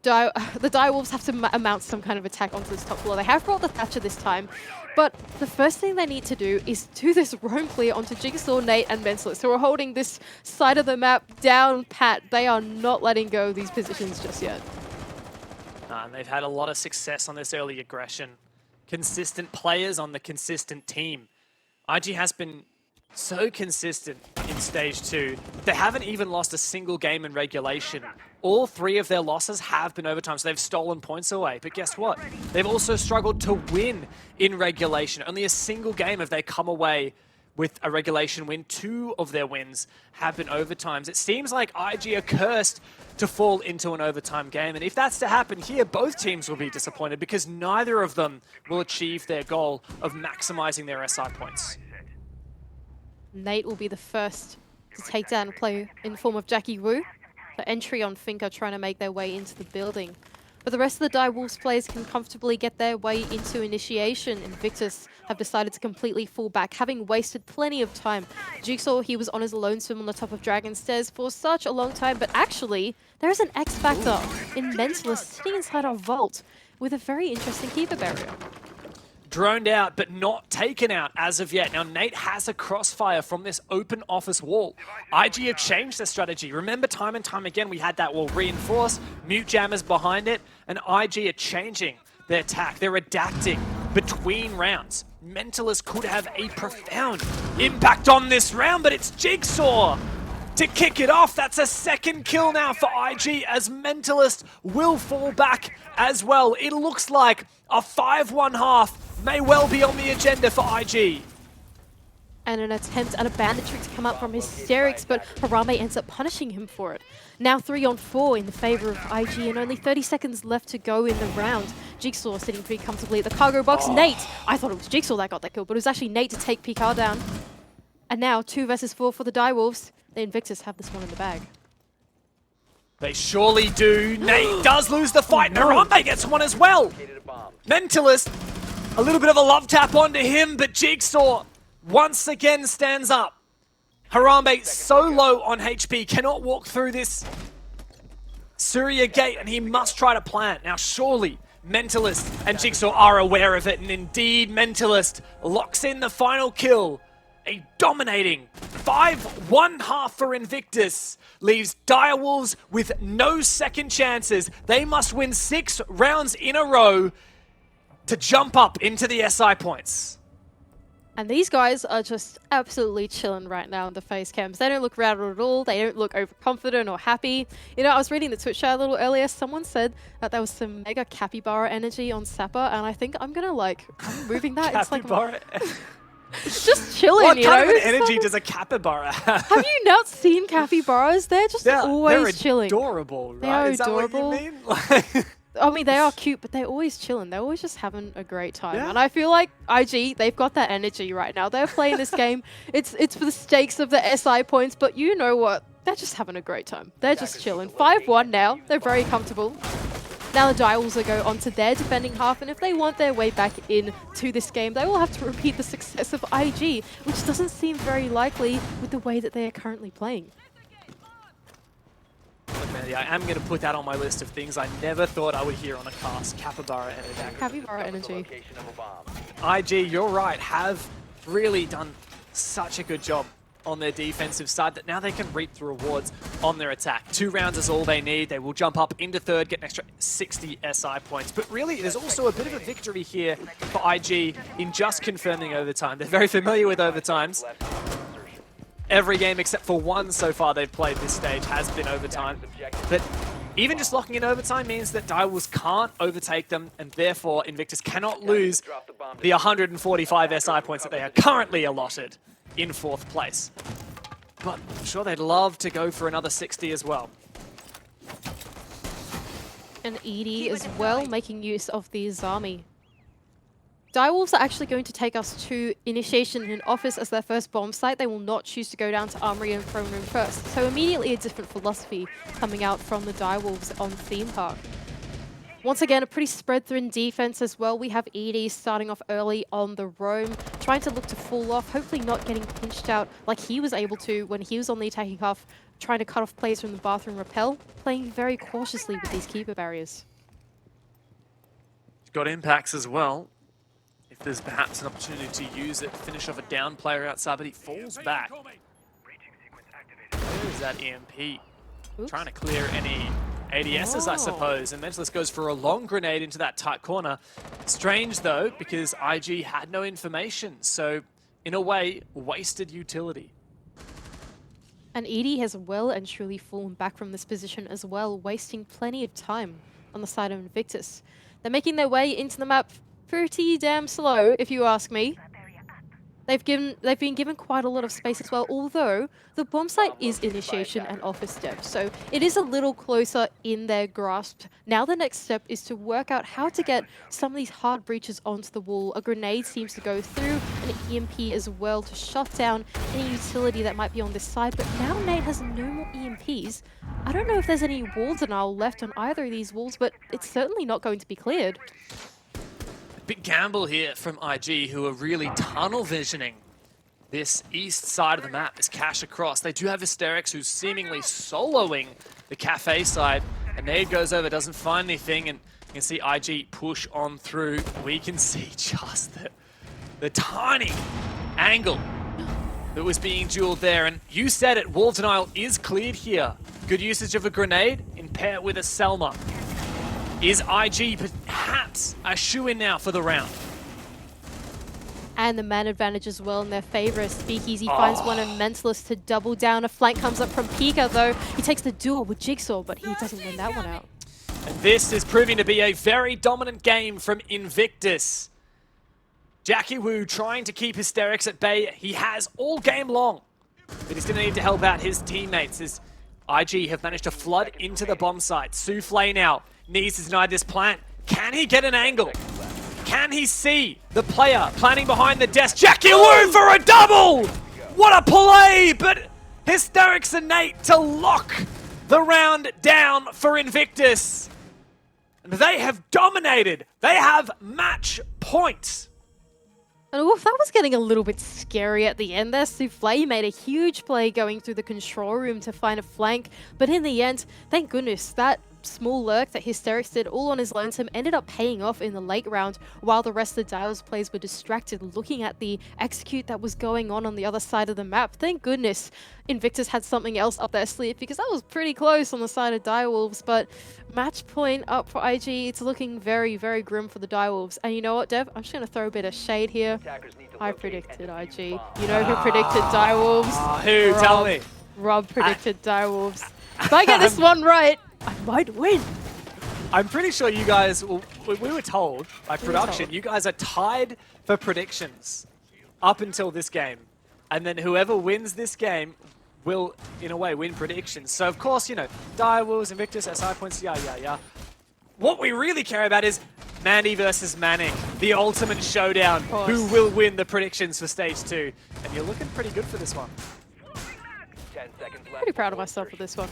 the Direwolves have to mount some kind of attack onto this top floor. They have brought the Thatcher this time, but the first thing they need to do is do this roam clear onto Jigsaw, Nate, and Mentalist, who are holding this side of the map down pat. They are not letting go of these positions just yet. And they've had a lot of success on this early aggression. Consistent players on the consistent team. IG has been so consistent in Stage 2. They haven't even lost a single game in regulation. All 3 of their losses have been overtime, so they've stolen points away. But guess what? They've also struggled to win in regulation. Only a single game have they come away with a regulation win. 2 of their wins have been overtimes. It seems like IG are cursed to fall into an overtime game. And if that's to happen here, both teams will be disappointed because neither of them will achieve their goal of maximizing their SI points. Nate will be the first to take down a player in the form of Jackie Wu. The entry on Finka trying to make their way into the building. But the rest of the Direwolves players can comfortably get their way into initiation. Invictus have decided to completely fall back, having wasted plenty of time. Jigsaw, he was on his lone swim on the top of Dragon Stairs for such a long time, but actually, there is an X Factor in Mentalist sitting inside our vault with a very interesting keeper barrier. Droned out, but not taken out as of yet. Now, Nate has a crossfire from this open office wall. IG have changed their strategy. Remember, time and time again, we had that wall reinforced, mute jammers behind it, and IG are changing their attack. They're adapting between rounds. Mentalist could have a profound impact on this round, but it's Jigsaw to kick it off. That's a second kill now for IG as Mentalist will fall back as well. It looks like a 5-1 half may well be on the agenda for IG. And an attempt at a bandit trick to come up from Hysterics, but Harambe ends up punishing him for it. Now 3-on-4 in the favor of IG and only 30 seconds left to go in the round. Jigsaw sitting pretty comfortably at the cargo box. Nate, I thought it was Jigsaw that got that kill, but it was actually Nate to take PK down. And now 2 versus 4 for the Direwolves. The Invictus have this one in the bag. They surely do. Nate does lose the fight. Harambe gets one as well. Mentalist, a little bit of a love tap onto him, but Jigsaw once again stands up. Harambe so low on HP, cannot walk through this Surya gate, and he must try to plant. Now surely Mentalist and Jigsaw are aware of it, and indeed Mentalist locks in the final kill. A dominating 5-1 half for Invictus leaves Direwolves with no second chances. They must win 6 rounds in a row to jump up into the SI points. And these guys are just absolutely chilling right now in the face cams. They don't look rattled at all. They don't look overconfident or happy. You know, I was reading the Twitch chat a little earlier. Someone said that there was some mega capybara energy on Sapper, and I think I'm gonna I'm moving that. Capybara. It's just chilling, What you know? kind of an energy does a capybara have? Have you not seen capybaras? They're just always they're chilling. Adorable, right? They are Is adorable. that what you mean? I mean, they are cute, but they're always chilling. They're always just having a great time. Yeah. And I feel like IG, they've got that energy right now. They're playing this game. It's for the stakes of the SI points, but you know what? They're just having a great time. They're just chilling. 5-1 now. They're very comfortable. Now the Direwolves will go onto their defending half, and if they want their way back into this game, they will have to repeat the success of IG, which doesn't seem very likely with the way that they are currently playing. Look, Mandy, I am going to put that on my list of things I never thought I would hear on a cast. Capybara energy. Capybara energy. IG, you're right, have really done such a good job on their defensive side that now they can reap the rewards on their attack. 2 rounds is all they need. They will jump up into third, get an extra 60 SI points. But really, there's also a bit of a victory here for IG in just confirming overtime. They're very familiar with overtimes. Every game except for one so far they've played this stage has been overtime. But even just locking in overtime means that Direwolves can't overtake them, and therefore Invictus cannot lose the 145 SI points that they are currently allotted in 4th place. But I'm sure they'd love to go for another 60 as well. And Edie as well, making use of the Zami. Direwolves are actually going to take us to Initiation in Office as their first bomb site. They will not choose to go down to Armory and Throne Room first. So immediately a different philosophy coming out from the Direwolves on Theme Park. Once again, a pretty spread thin defense as well. We have Edie starting off early on the roam, trying to look to fall off, hopefully not getting pinched out like he was able to when he was on the attacking half, trying to cut off plays from the bathroom rappel, playing very cautiously with these keeper barriers. He's got impacts as well. If there's perhaps an opportunity to use it, finish off a down player outside, but he falls back. Where is that EMP? Oops. Trying to clear any ADSs, I suppose, and Mentalist goes for a long grenade into that tight corner. Strange, though, because IG had no information, so in a way, wasted utility. And Edie has well and truly fallen back from this position as well, wasting plenty of time on the side of Invictus. They're making their way into the map pretty damn slow, if you ask me. They've been given quite a lot of space as well, although the bomb site is initiation and office step, so it is a little closer in their grasp. Now the next step is to work out how to get some of these hard breaches onto the wall. A grenade seems to go through, an EMP as well to shut down any utility that might be on this side, but now Nate has no more EMPs. I don't know if there's any wall denial left on either of these walls, but it's certainly not going to be cleared. Big gamble here from IG, who are really tunnel visioning this east side of the map, this cache across. They do have Hysterics, who's seemingly soloing the cafe side. A nade goes over, doesn't find anything, and you can see IG push on through. We can see just the tiny angle that was being dueled there. And you said it, wall denial is cleared here. Good usage of a grenade in pair with a Selma. Is IG perhaps a shoe-in now for the round? And the man advantage as well in their favor as Speakeasy finds one and Mentalist to double down. A flank comes up from Pika though. He takes the duel with Jigsaw, but he doesn't win that one out. And this is proving to be a very dominant game from Invictus. Jackie Wu trying to keep Hysterics at bay. He has all game long, but he's going to need to help out his teammates as IG have managed to flood into the bomb site. Souffle now needs to deny this plant. Can he get an angle? Can he see the player planning behind the desk? Jackie Wu for a double! What a play! But Hysterics and Nate to lock the round down for Invictus. And they have dominated. They have match point. And oof, that was getting a little bit scary at the end there. Souffle made a huge play going through the control room to find a flank. But in the end, thank goodness, that small lurk that Hysterics did all on his lonesome ended up paying off in the late round, while the rest of the Dials players were distracted looking at the execute that was going on the other side of the map. Thank goodness Invictus had something else up their sleeve, because that was pretty close on the side of Direwolves. But match point up for IG. It's looking very, very grim for the Direwolves. And you know what, Dev? I'm just going to throw a bit of shade here. I predicted IG. You know who predicted Direwolves? Who? Rob. Tell me. Rob predicted Direwolves. If I get this one right, I might win. I'm pretty sure you guys, we were told by production, you guys are tied for predictions up until this game. And then whoever wins this game will, in a way, win predictions. So, of course, you know, Direwolves, Invictus, SI points, yeah. What we really care about is Mandy versus Manning, the ultimate showdown. Who will win the predictions for Stage 2? And you're looking pretty good for this one. Pretty proud of myself for this one.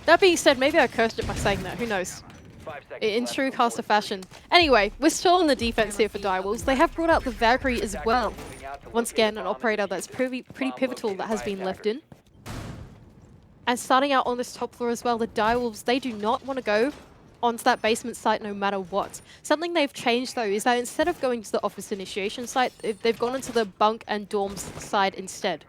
That being said, maybe I cursed it by saying that. Who knows? In true caster fashion. Anyway, we're still on the defense here for Direwolves. They have brought out the Valkyrie as well. Once again, an operator that's pretty pivotal that has been left in. And starting out on this top floor as well, the Direwolves, they do not want to go onto that basement site no matter what. Something they've changed though is that instead of going to the office initiation site, they've gone into the bunk and dorms side instead.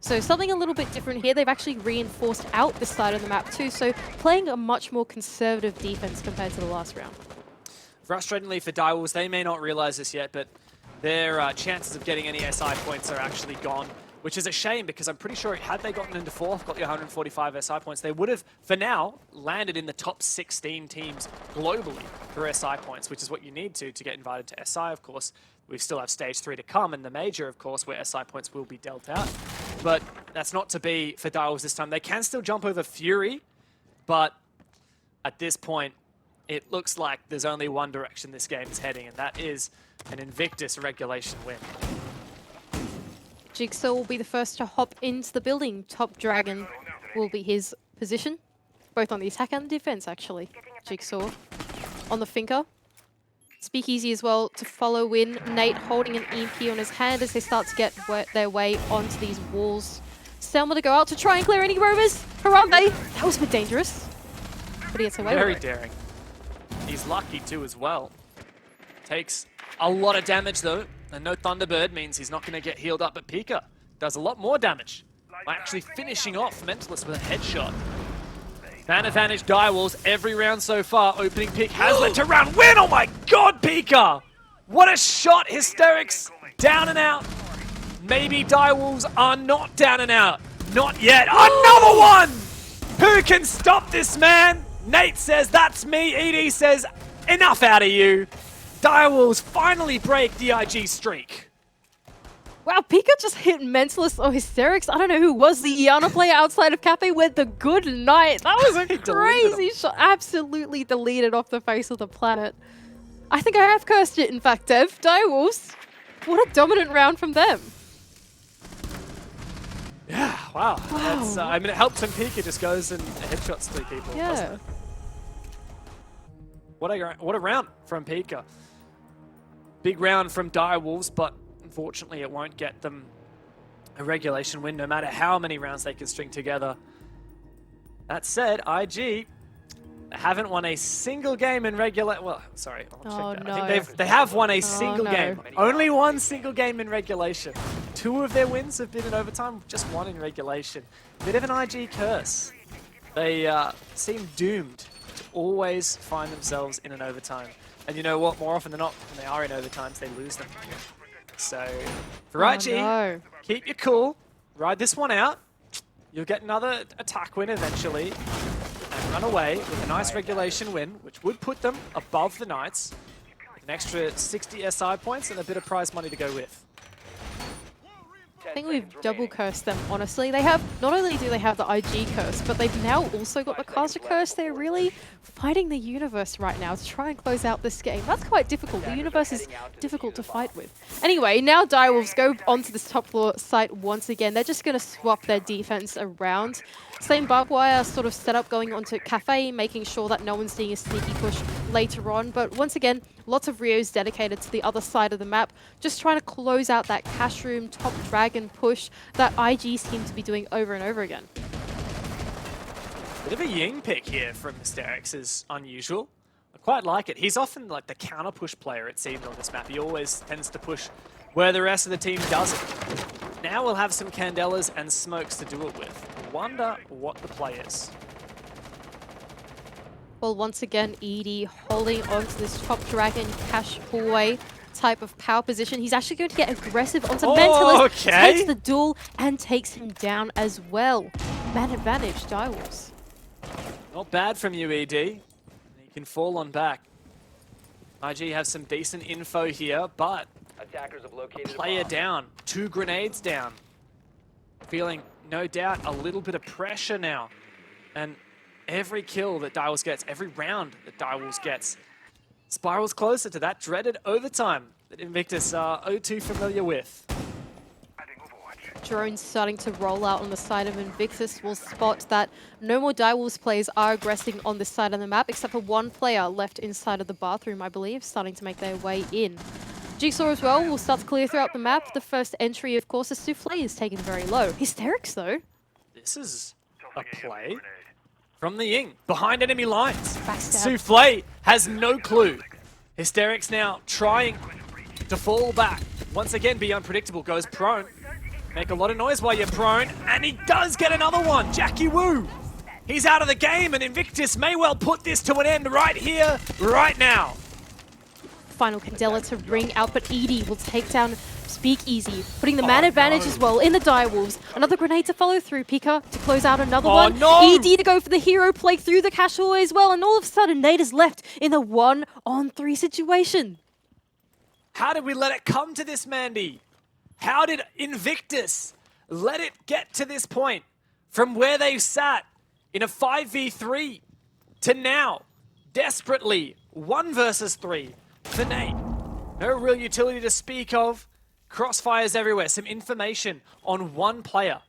So something a little bit different here. They've actually reinforced out this side of the map too, so playing a much more conservative defense compared to the last round. Frustratingly for Direwolves, they may not realize this yet, but their chances of getting any SI points are actually gone, which is a shame because I'm pretty sure had they gotten into fourth, got the 145 SI points, they would have, for now, landed in the top 16 teams globally for SI points, which is what you need to get invited to SI, of course. We still have Stage 3 to come, and the Major, of course, where SI points will be dealt out. But that's not to be for Direwolves this time. They can still jump over Fury, but at this point, it looks like there's only one direction this game is heading, and that is an Invictus regulation win. Jigsaw will be the first to hop into the building. Top Dragon will be his position, both on the attack and the defense, actually. Jigsaw on the Finker. Speakeasy as well to follow in. Nate holding an EMP on his hand as they start to get their way onto these walls. Selma to go out to try and clear any roamers. Harambe! That was a bit dangerous. But he gets away with it. Very daring. He's lucky too as well. Takes a lot of damage though. And no Thunderbird means he's not going to get healed up, but Pika does a lot more damage by actually finishing off Mentalist with a headshot. Man advantage Direwolves every round so far. Opening pick has led to round win. Oh my god, Pika! What a shot. Hysterics down and out. Maybe Direwolves are not down and out. Not yet. Another one! Who can stop this man? Nate says, that's me. ED says, enough out of you. Direwolves finally break the IG streak. Wow, Pika just hit Mentalist or Hysterics. I don't know who was the Iana player outside of Cafe with the good night. That was a crazy shot. Absolutely deleted off the face of the planet. I think I have cursed it, in fact, Dev. Direwolves, what a dominant round from them. Yeah, wow. That's, I mean, it helps when Pika just goes and headshots 3 people, doesn't it? What a round from Pika. Big round from Direwolves, but unfortunately it won't get them a regulation win no matter how many rounds they can string together. That said, IG haven't won a single game in regular. Well, sorry, I'll check that. No. I think they have won a single game. Only one single game in regulation. 2 of their wins have been in overtime, just 1 in regulation. Bit of an IG curse. They seem doomed to always find themselves in an overtime. And you know what? More often than not, when they are in overtimes, they lose them. So, for IG, keep your cool. Ride this one out. You'll get another attack win eventually. And run away with a nice regulation win, which would put them above the Knights. With an extra 60 SI points and a bit of prize money to go with. I think we've double cursed them, honestly. They have, not only do they have the IG curse, but they've now also got the caster curse. They're really fighting the universe right now to try and close out this game. That's quite difficult. The universe is difficult to fight with. Anyway, now Direwolves go onto this top floor site once again. They're just going to swap their defense around. Same barbed wire sort of setup going onto Cafe, making sure that no one's seeing a sneaky push later on. But once again, lots of Rios dedicated to the other side of the map, just trying to close out that cash room, top dragon push that IG seem to be doing over and over again. Bit of a Ying pick here from Hysterics is unusual. I quite like it. He's often like the counter push player, it seems, on this map. He always tends to push where the rest of the team doesn't. Now we'll have some Candelas and smokes to do it with. Wonder what the play is. Well, once again, Edie holding onto this top dragon cash hallway type of power position. He's actually going to get aggressive onto Mentalist, takes the duel and takes him down as well. Man advantage, Direwolves. Not bad from you, ED. You can fall on back. IG have some decent info here, but Attackers have located a player down, 2 grenades down. Feeling, no doubt, a little bit of pressure now. And every kill that Direwolves gets, every round that Direwolves gets, spirals closer to that dreaded overtime that Invictus are too familiar with. Drones starting to roll out on the side of Invictus. Will spot that no more Direwolves players are aggressing on this side of the map, except for 1 player left inside of the bathroom, I believe, starting to make their way in. Jigsaw as well will start to clear throughout the map. The first entry, of course, is Souffle is taken very low. Hysterics, though. This is a play from the Ying, behind enemy lines. Backstab. Souffle has no clue. Hysterics now trying to fall back. Once again, be unpredictable, goes prone. Make a lot of noise while you're prone, and he does get another one. Jackie Wu, he's out of the game, and Invictus may well put this to an end right here, right now. Final Candela to ring out, but Edie will take down Speakeasy, putting the man advantage as well in the Direwolves. Another grenade to follow through. Pika to close out another one. Edie to go for the hero play through the cash hallway as well, and all of a sudden Nate is left in a 1-on-3 situation. How did we let it come to this, Mandy? How did Invictus let it get to this point? From where they sat in a 5v3 to now, desperately 1 versus 3 for Nate. No real utility to speak of. Crossfires everywhere, some information on 1 player.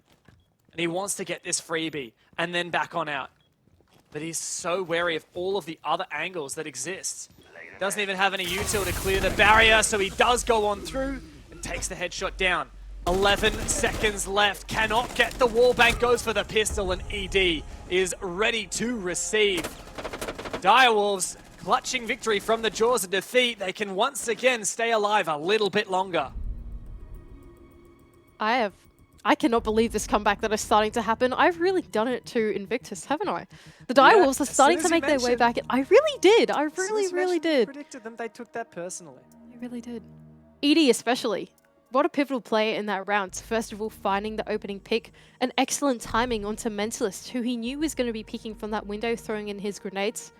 And he wants to get this freebie and then back on out. But he's so wary of all of the other angles that exist. Doesn't even have any util to clear the barrier, so he does go on through and takes the headshot down. 11 seconds left, cannot get the wallbang, goes for the pistol, and ED is ready to receive. Direwolves clutching victory from the jaws of defeat. They can once again stay alive a little bit longer. I cannot believe this comeback that is starting to happen. I've really done it to Invictus, haven't I? The Direwolves are starting to make their way back. I really did. I really did. Predicted them, they took that personally. I really did. Edie especially. What a pivotal player in that round. First of all, finding the opening pick. An excellent timing onto Mentalist, who he knew was going to be peeking from that window, throwing in his grenades.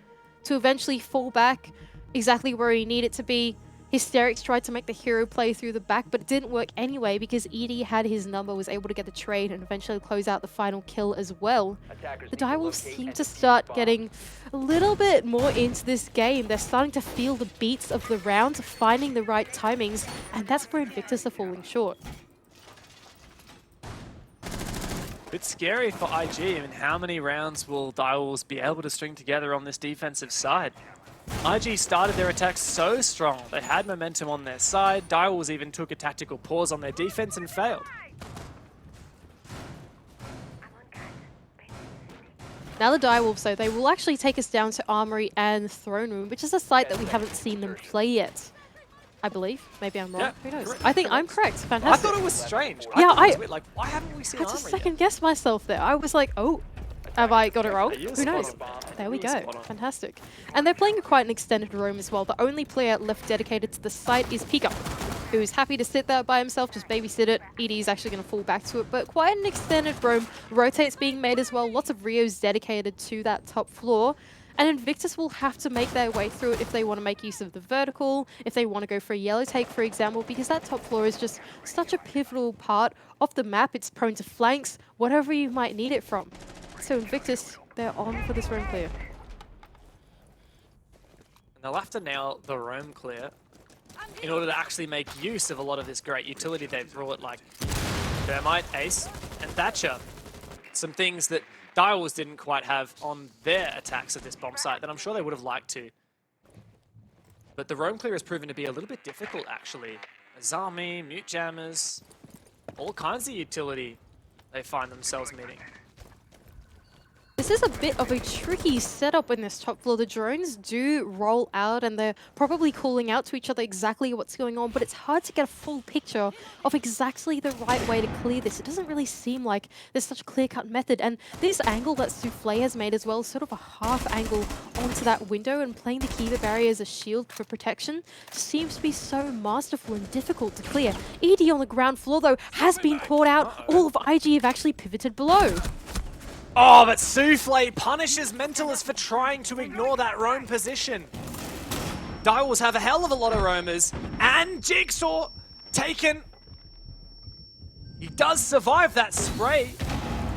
To eventually fall back exactly where he needed to be. Hysterics tried to make the hero play through the back, but it didn't work anyway because ED had his number, was able to get the trade and eventually close out the final kill as well. The Direwolves seem to start getting a little bit more into this game. They're starting to feel the beats of the round, finding the right timings, and that's where Invictus are falling short. Bit scary for IG. I mean, how many rounds will Direwolves be able to string together on this defensive side? IG started their attacks so strong. They had momentum on their side. Direwolves even took a tactical pause on their defense and failed. Now the Direwolves, though, they will actually take us down to Armory and Throne Room, which is a site that we haven't seen them play yet. I believe. Maybe I'm wrong. Yeah, Who knows? correct, I think I'm correct. Fantastic. I thought it was strange. Yeah, thought it was weird. Like, why haven't we seen I had to Armory yet? second guess myself there. I was like, oh, have I got it wrong? You were Who knows? spot on. There we You were go. spot on. Fantastic. And they're playing quite an extended roam as well. The only player left dedicated to the site is Pika, who's happy to sit there by himself, just babysit it. ED is actually going to fall back to it, but quite an extended roam. Rotates being made as well. Lots of Rios dedicated to that top floor. And Invictus will have to make their way through it if they want to make use of the vertical, if they want to go for a yellow take, for example, because that top floor is just such a pivotal part of the map. It's prone to flanks, whatever you might need it from. So Invictus, they're on for this roam clear. And they'll have to nail the roam clear in order to actually make use of a lot of this great utility they've brought, like Thermite, Ace, and Thatcher. Some things that Direwolves didn't quite have on their attacks at this bomb site that I'm sure they would have liked to. But the roam clear has proven to be a little bit difficult, actually. Azami, Mute Jammers, all kinds of utility they find themselves meeting. This is a bit of a tricky setup in this top floor. The drones do roll out and they're probably calling out to each other exactly what's going on, but it's hard to get a full picture of exactly the right way to clear this. It doesn't really seem like there's such a clear-cut method, and this angle that Soufflé has made as well, sort of a half angle onto that window and playing the Kiva barrier as a shield for protection, seems to be so masterful and difficult to clear. ED on the ground floor, though, has been caught out. All of IG have actually pivoted below. Oh, but Soufflé punishes Mentalist for trying to ignore that roam position. Direwolves have a hell of a lot of roamers, and Jigsaw taken. He does survive that spray,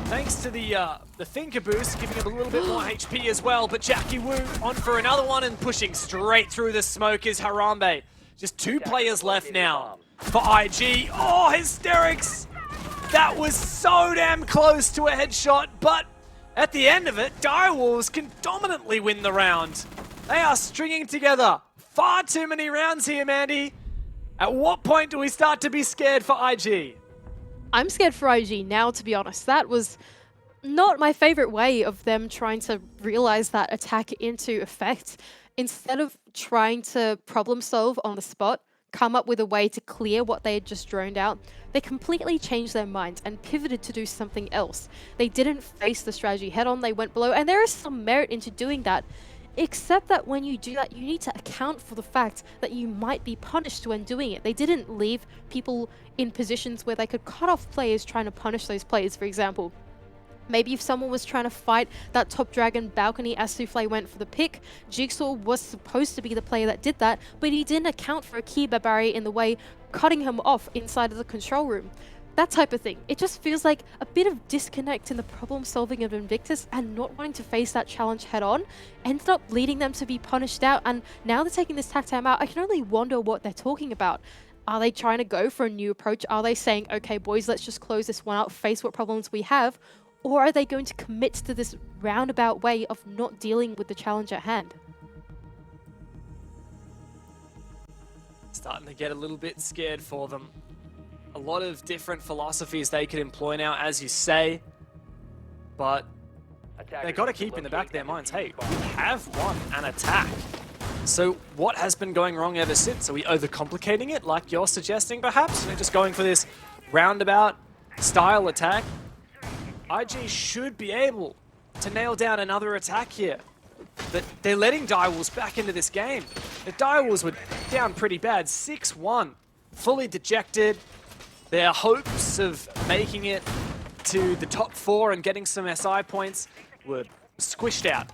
thanks to the Thinker boost, giving him a little bit more HP as well. But Jackie Wu on for another one and pushing straight through the smoke is Harambe. Just 2 players left now for IG. Oh, Hysterics! That was so damn close to a headshot, but at the end of it, Direwolves can dominantly win the round. They are stringing together far too many rounds here, Mandy. At what point do we start to be scared for IG? I'm scared for IG now, to be honest. That was not my favorite way of them trying to realize that attack into effect. Instead of trying to problem solve on the spot, come up with a way to clear what they had just droned out, they completely changed their minds and pivoted to do something else. They didn't face the strategy head on, they went below, and there is some merit into doing that, except that when you do that, you need to account for the fact that you might be punished when doing it. They didn't leave people in positions where they could cut off players trying to punish those players, for example. Maybe if someone was trying to fight that top dragon balcony as Soufflé went for the pick, Jigsaw was supposed to be the player that did that, but he didn't account for a Kiba barrier in the way, cutting him off inside of the control room. That type of thing. It just feels like a bit of disconnect in the problem solving of Invictus, and not wanting to face that challenge head on ended up leading them to be punished out, and now they're taking this tack time out. I can only wonder what they're talking about. Are they trying to go for a new approach? Are they saying, okay boys, let's just close this one out, face what problems we have? Or are they going to commit to this roundabout way of not dealing with the challenge at hand? Starting to get a little bit scared for them. A lot of different philosophies they could employ now, as you say. But they've got to keep in the back of their minds, hey, we have won an attack. So what has been going wrong ever since? Are we overcomplicating it, like you're suggesting, perhaps? We're just going for this roundabout style attack. IG should be able to nail down another attack here. But they're letting Direwolves back into this game. The Direwolves were down pretty bad, 6-1. Fully dejected. Their hopes of making it to the top 4 and getting some SI points were squished out.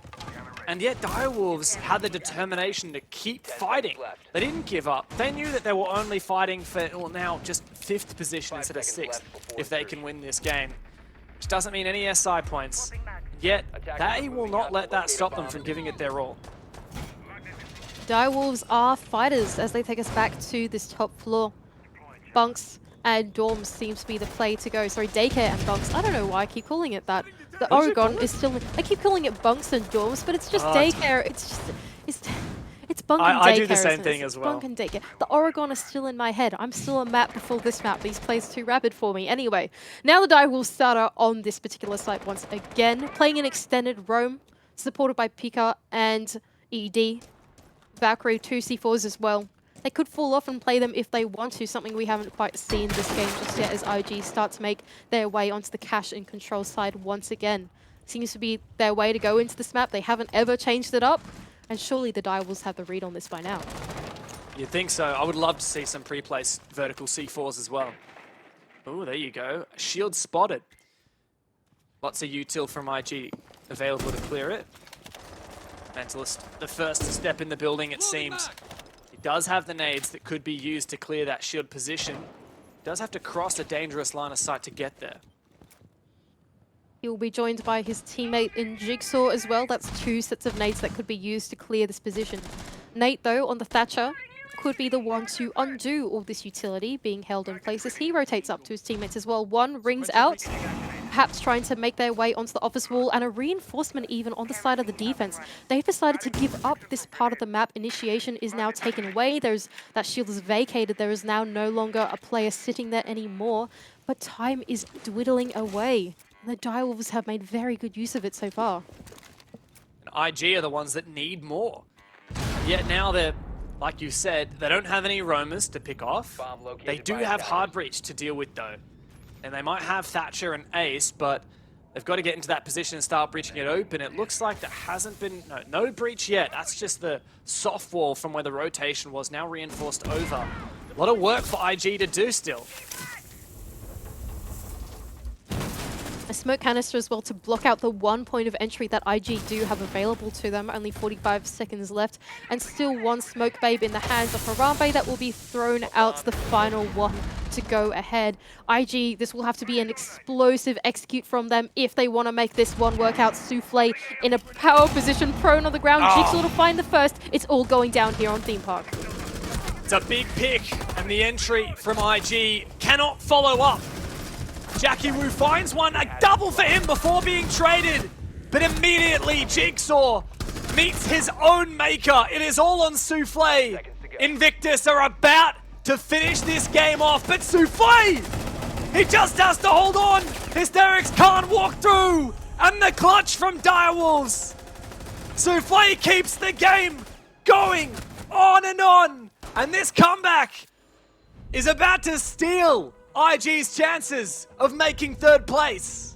And yet Direwolves had the determination to keep fighting. They didn't give up. They knew that they were only fighting for, well, now just 5th position instead of 6th if they can win this game. Which doesn't mean any SI points. Yet they will not let that stop them from giving it their all. Direwolves are fighters as they take us back to this top floor. Bunks and dorms seems to be the play to go. Sorry, daycare and bunks. I don't know why I keep calling it that. The Oregon is still... I keep calling it bunks and dorms, but it's just daycare. It's just... It's bunk and daycare. I do the same thing as well. Bunk and daycare. The Oregon is still in my head. I'm still a map before this map. These plays too rapid for me. Anyway, now the Direwolves starter on this particular site once again, playing an extended roam, supported by Pika and ED. Valkyrie, 2 C4s as well. They could fall off and play them if they want to, something we haven't quite seen this game just yet as IG start to make their way onto the cash and control side once again. Seems to be their way to go into this map. They haven't ever changed it up, and surely the Direwolves have the read on this by now. You'd think so. I would love to see some pre-placed vertical C4s as well. Oh, there you go. Shield spotted. Lots of util from IG available to clear it. Mentalist, the first to step in the building, it seems. He does have the nades that could be used to clear that shield position. Does have to cross a dangerous line of sight to get there. He will be joined by his teammate in Jigsaw as well. That's 2 sets of nades that could be used to clear this position. Nate, though, on the Thatcher, could be the one to undo all this utility being held in place as he rotates up to his teammates as well. One rings out, perhaps trying to make their way onto the office wall, and a reinforcement even on the side of the defense. They've decided to give up this part of the map. Initiation is now taken away. That shield is vacated. There is now no longer a player sitting there anymore, but time is dwindling away. And the Direwolves have made very good use of it so far. And IG are the ones that need more. Yet now they're, like you said, they don't have any roamers to pick off. They do have hard breach to deal with though. And they might have Thatcher and Ace, but they've got to get into that position and start breaching it open. It looks like there hasn't been, no breach yet. That's just the soft wall from where the rotation was, now reinforced over. A lot of work for IG to do still. A smoke canister as well to block out the 1 point of entry that IG do have available to them. Only 45 seconds left, and still 1 smoke babe in the hands of Harambe that will be thrown out the final one to go ahead. IG, this will have to be an explosive execute from them if they want to make this one work out. Souffle in a power position, prone on the ground. Jigsaw to find the first. It's all going down here on Theme Park. It's a big pick, and the entry from IG cannot follow up. Jackie Wu finds one, a double for him before being traded. But immediately Jigsaw meets his own maker. It is all on Souffle. Invictus are about to finish this game off, but Souffle, he just has to hold on. Hysterics can't walk through. And the clutch from Direwolves. Souffle keeps the game going on. And this comeback is about to steal IG's chances of making 3rd place.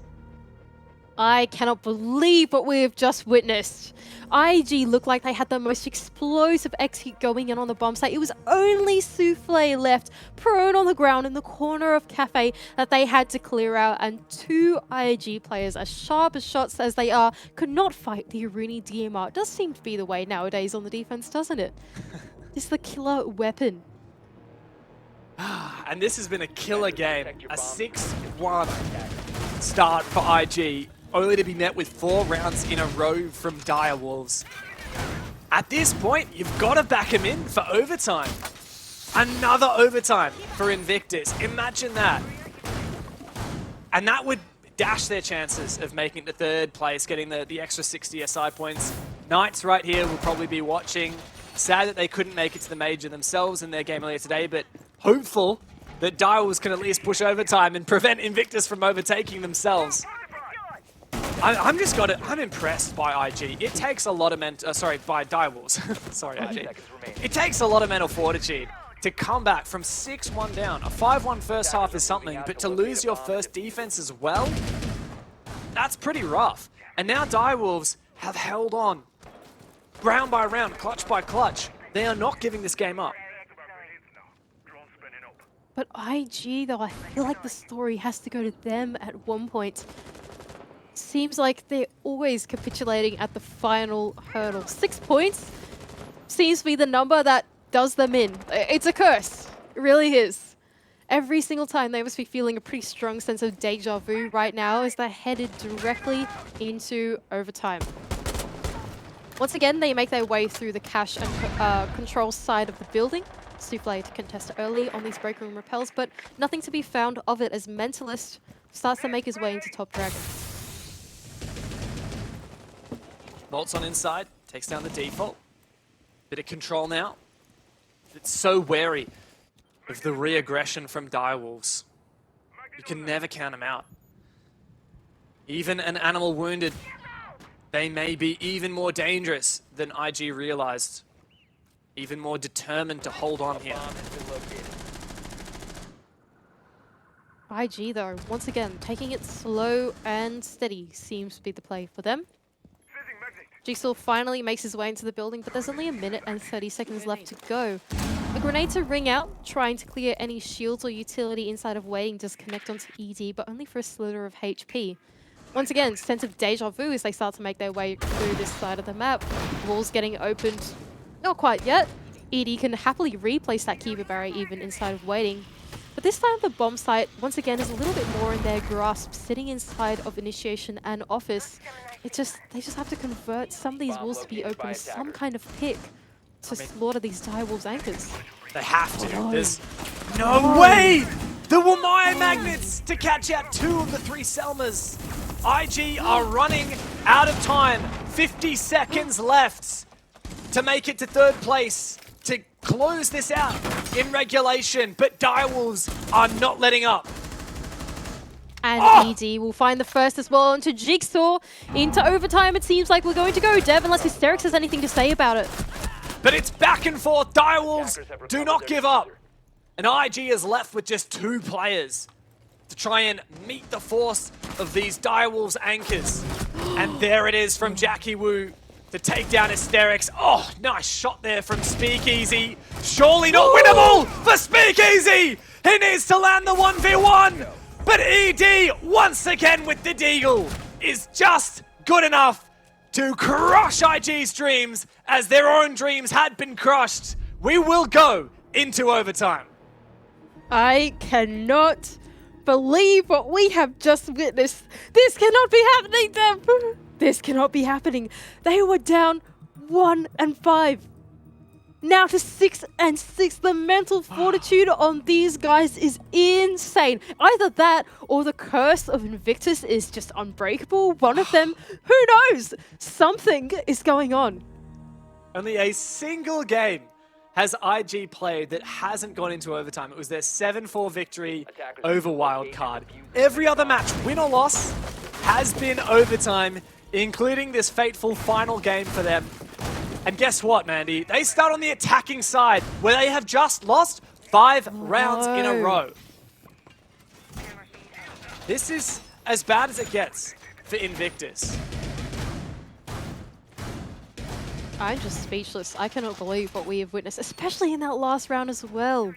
I cannot believe what we have just witnessed. IG looked like they had the most explosive execute going in on the bomb site. It was only Souffle left, prone on the ground in the corner of Cafe, that they had to clear out, and 2 IG players, as sharp as shots as they are, could not fight the Aruni DMR. It does seem to be the way nowadays on the defense, doesn't it? It's the killer weapon. And this has been a killer game. A 6-1 start for IG, only to be met with 4 rounds in a row from Direwolves. At this point, you've got to back him in for overtime. Another overtime for Invictus. Imagine that. And that would dash their chances of making it to 3rd place, getting the extra 60 SI points. Knights right here will probably be watching. Sad that they couldn't make it to the major themselves in their game earlier today, but hopeful that Direwolves can at least push overtime and prevent Invictus from overtaking themselves. I'm impressed by IG. It takes a lot of by Direwolves. Sorry, IG. It takes a lot of mental fortitude to come back from 6-1 down. A 5-1 first half is something, but to lose your first defense as well, that's pretty rough. And now Direwolves have held on. Round by round, clutch by clutch. They are not giving this game up. But IG, though, I feel like the story has to go to them at one point. seems like they're always capitulating at the final hurdle. 6 points seems to be the number that does them in. It's a curse. It really is. Every single time they must be feeling a pretty strong sense of deja vu right now as they're headed directly into overtime. Once again, they make their way through the cache and control side of the building. Souffle to contest early on these break room repels, but nothing to be found of it as Mentalist starts to make his way into top dragon. Bolts on inside, takes down the default. Bit of control now. It's so wary of the re-aggression from Direwolves. You can never count them out. Even an animal wounded, they may be even more dangerous than IG realized. Even more determined to hold on here. IG though, once again, taking it slow and steady seems to be the play for them. Jigsaw finally makes his way into the building, but there's only 1 minute and 30 seconds left to go. A grenade to ring out, trying to clear any shields or utility inside of waiting to connect onto ED, but only for a slither of HP. Once again, sense of deja vu as they start to make their way through this side of the map. Walls getting opened. Not quite yet. ED can happily replace that Keeper barrier even inside of waiting. But this time the bomb site, once again, is a little bit more in their grasp, sitting inside of Initiation and Office. They just have to convert some of these walls to be open as some kind of pick to slaughter these Direwolves anchors. They have to. There's no way! The Wamaya Magnets to catch out 2 of the 3 Selmas. IG are running out of time. 50 seconds left to make it to 3rd place, to close this out in regulation, but Direwolves are not letting up. And ED will find the first as well onto Jigsaw. Into overtime, it seems like we're going to go. Dev, unless Hysterix has anything to say about it. But it's back and forth. Direwolves do not give up. And IG is left with just 2 players to try and meet the force of these Direwolves anchors. And there it is from Jackie Wu to take down Hysterix. Oh, nice shot there from Speakeasy. Surely not winnable for Speakeasy. He needs to land the 1v1. But ED, once again with the Deagle, is just good enough to crush IG's dreams as their own dreams had been crushed. We will go into overtime. I cannot believe what we have just witnessed. This cannot be happening, Dev. This cannot be happening. They were down 1-5. Now to 6-6. The mental fortitude on these guys is insane. Either that or the curse of Invictus is just unbreakable. One of them, who knows? Something is going on. Only a single game has IG played that hasn't gone into overtime. It was their 7-4 victory over Wildcard. Every other match, win or loss, has been overtime, including this fateful final game for them. And guess what, Mandy? They start on the attacking side, where they have just lost 5 rounds in a row. This is as bad as it gets for Invictus. I'm just speechless. I cannot believe what we have witnessed, especially in that last round as well.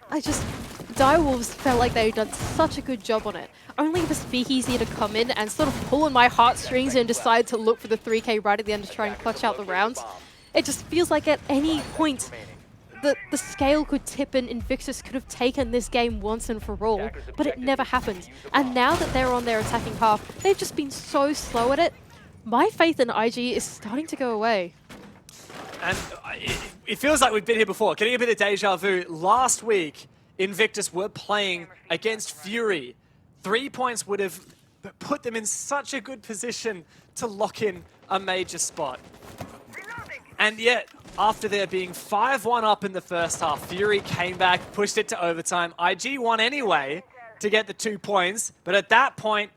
Direwolves felt like they'd done such a good job on it. Only for Speakeasy to come in and sort of pull on my heartstrings and decide to look for the 3K right at the end to try and clutch out the rounds. It just feels like at any point the scale could tip and Invictus could have taken this game once and for all, but it never happened. And now that they're on their attacking half, they've just been so slow at it. My faith in IG is starting to go away. And it feels like we've been here before. Getting a bit of deja vu. Last week, Invictus were playing against Fury. 3 points would have put them in such a good position to lock in a major spot. And yet, after there being 5-1 up in the first half, Fury came back, pushed it to overtime. IG won anyway to get the 2 points, but at that point,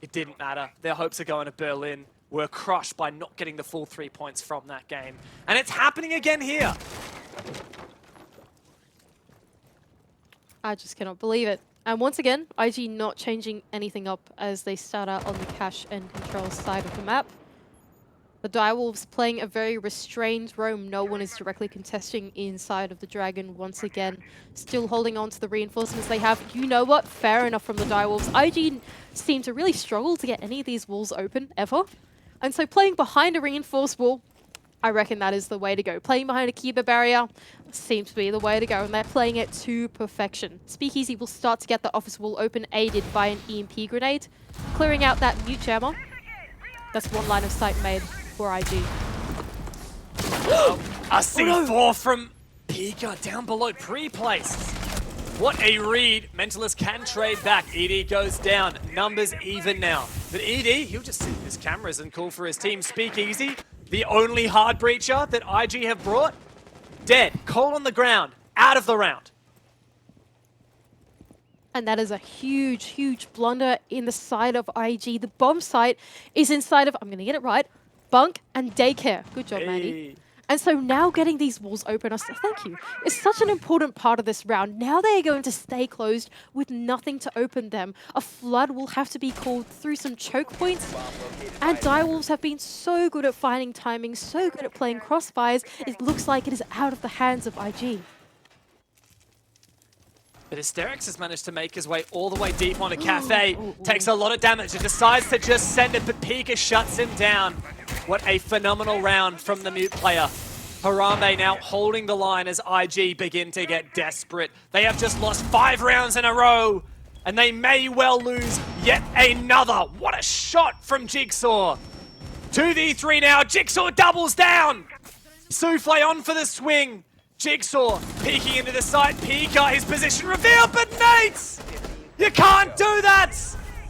it didn't matter. Their hopes of going to Berlin were crushed by not getting the full 3 points from that game. And it's happening again here. I just cannot believe it. And once again, IG not changing anything up as they start out on the cache and control side of the map. The Direwolves playing a very restrained roam. No one is directly contesting inside of the Dragon once again. Still holding on to the reinforcements they have. You know what? Fair enough from the Direwolves. IG seem to really struggle to get any of these walls open, ever. And so playing behind a reinforced wall, I reckon that is the way to go. Playing behind a Kiba barrier seems to be the way to go, and they're playing it to perfection. Speakeasy will start to get the office wall open, aided by an EMP grenade. Clearing out that mute jammer. That's one line of sight made for IG. A C4 from Pika down below pre-placed. What a read. Mentalist can trade back. ED goes down. Numbers even now. But ED, he'll just sit in his cameras and call for his team. Speakeasy, the only hard breacher that IG have brought, dead. Cold on the ground. Out of the round. And that is a huge, huge blunder in the side of IG. The bomb site is inside of, I'm going to get it right, bunk and daycare. Good job, Mandy. And so now getting these walls open, thank you, is such an important part of this round. Now they are going to stay closed with nothing to open them. A flood will have to be called through some choke points. And Direwolves have been so good at finding timing, so good at playing crossfires, it looks like it is out of the hands of IG. But Hysterix has managed to make his way all the way deep onto Cafe. Takes a lot of damage and decides to just send it, but Pika shuts him down. What a phenomenal round from the mute player. Harambe now holding the line as IG begin to get desperate. They have just lost 5 rounds in a row, and they may well lose yet another. What a shot from Jigsaw. 2v3 now, Jigsaw doubles down. Souffle on for the swing. Jigsaw peeking into the side. Pika, his position revealed, but Nate! You can't do that!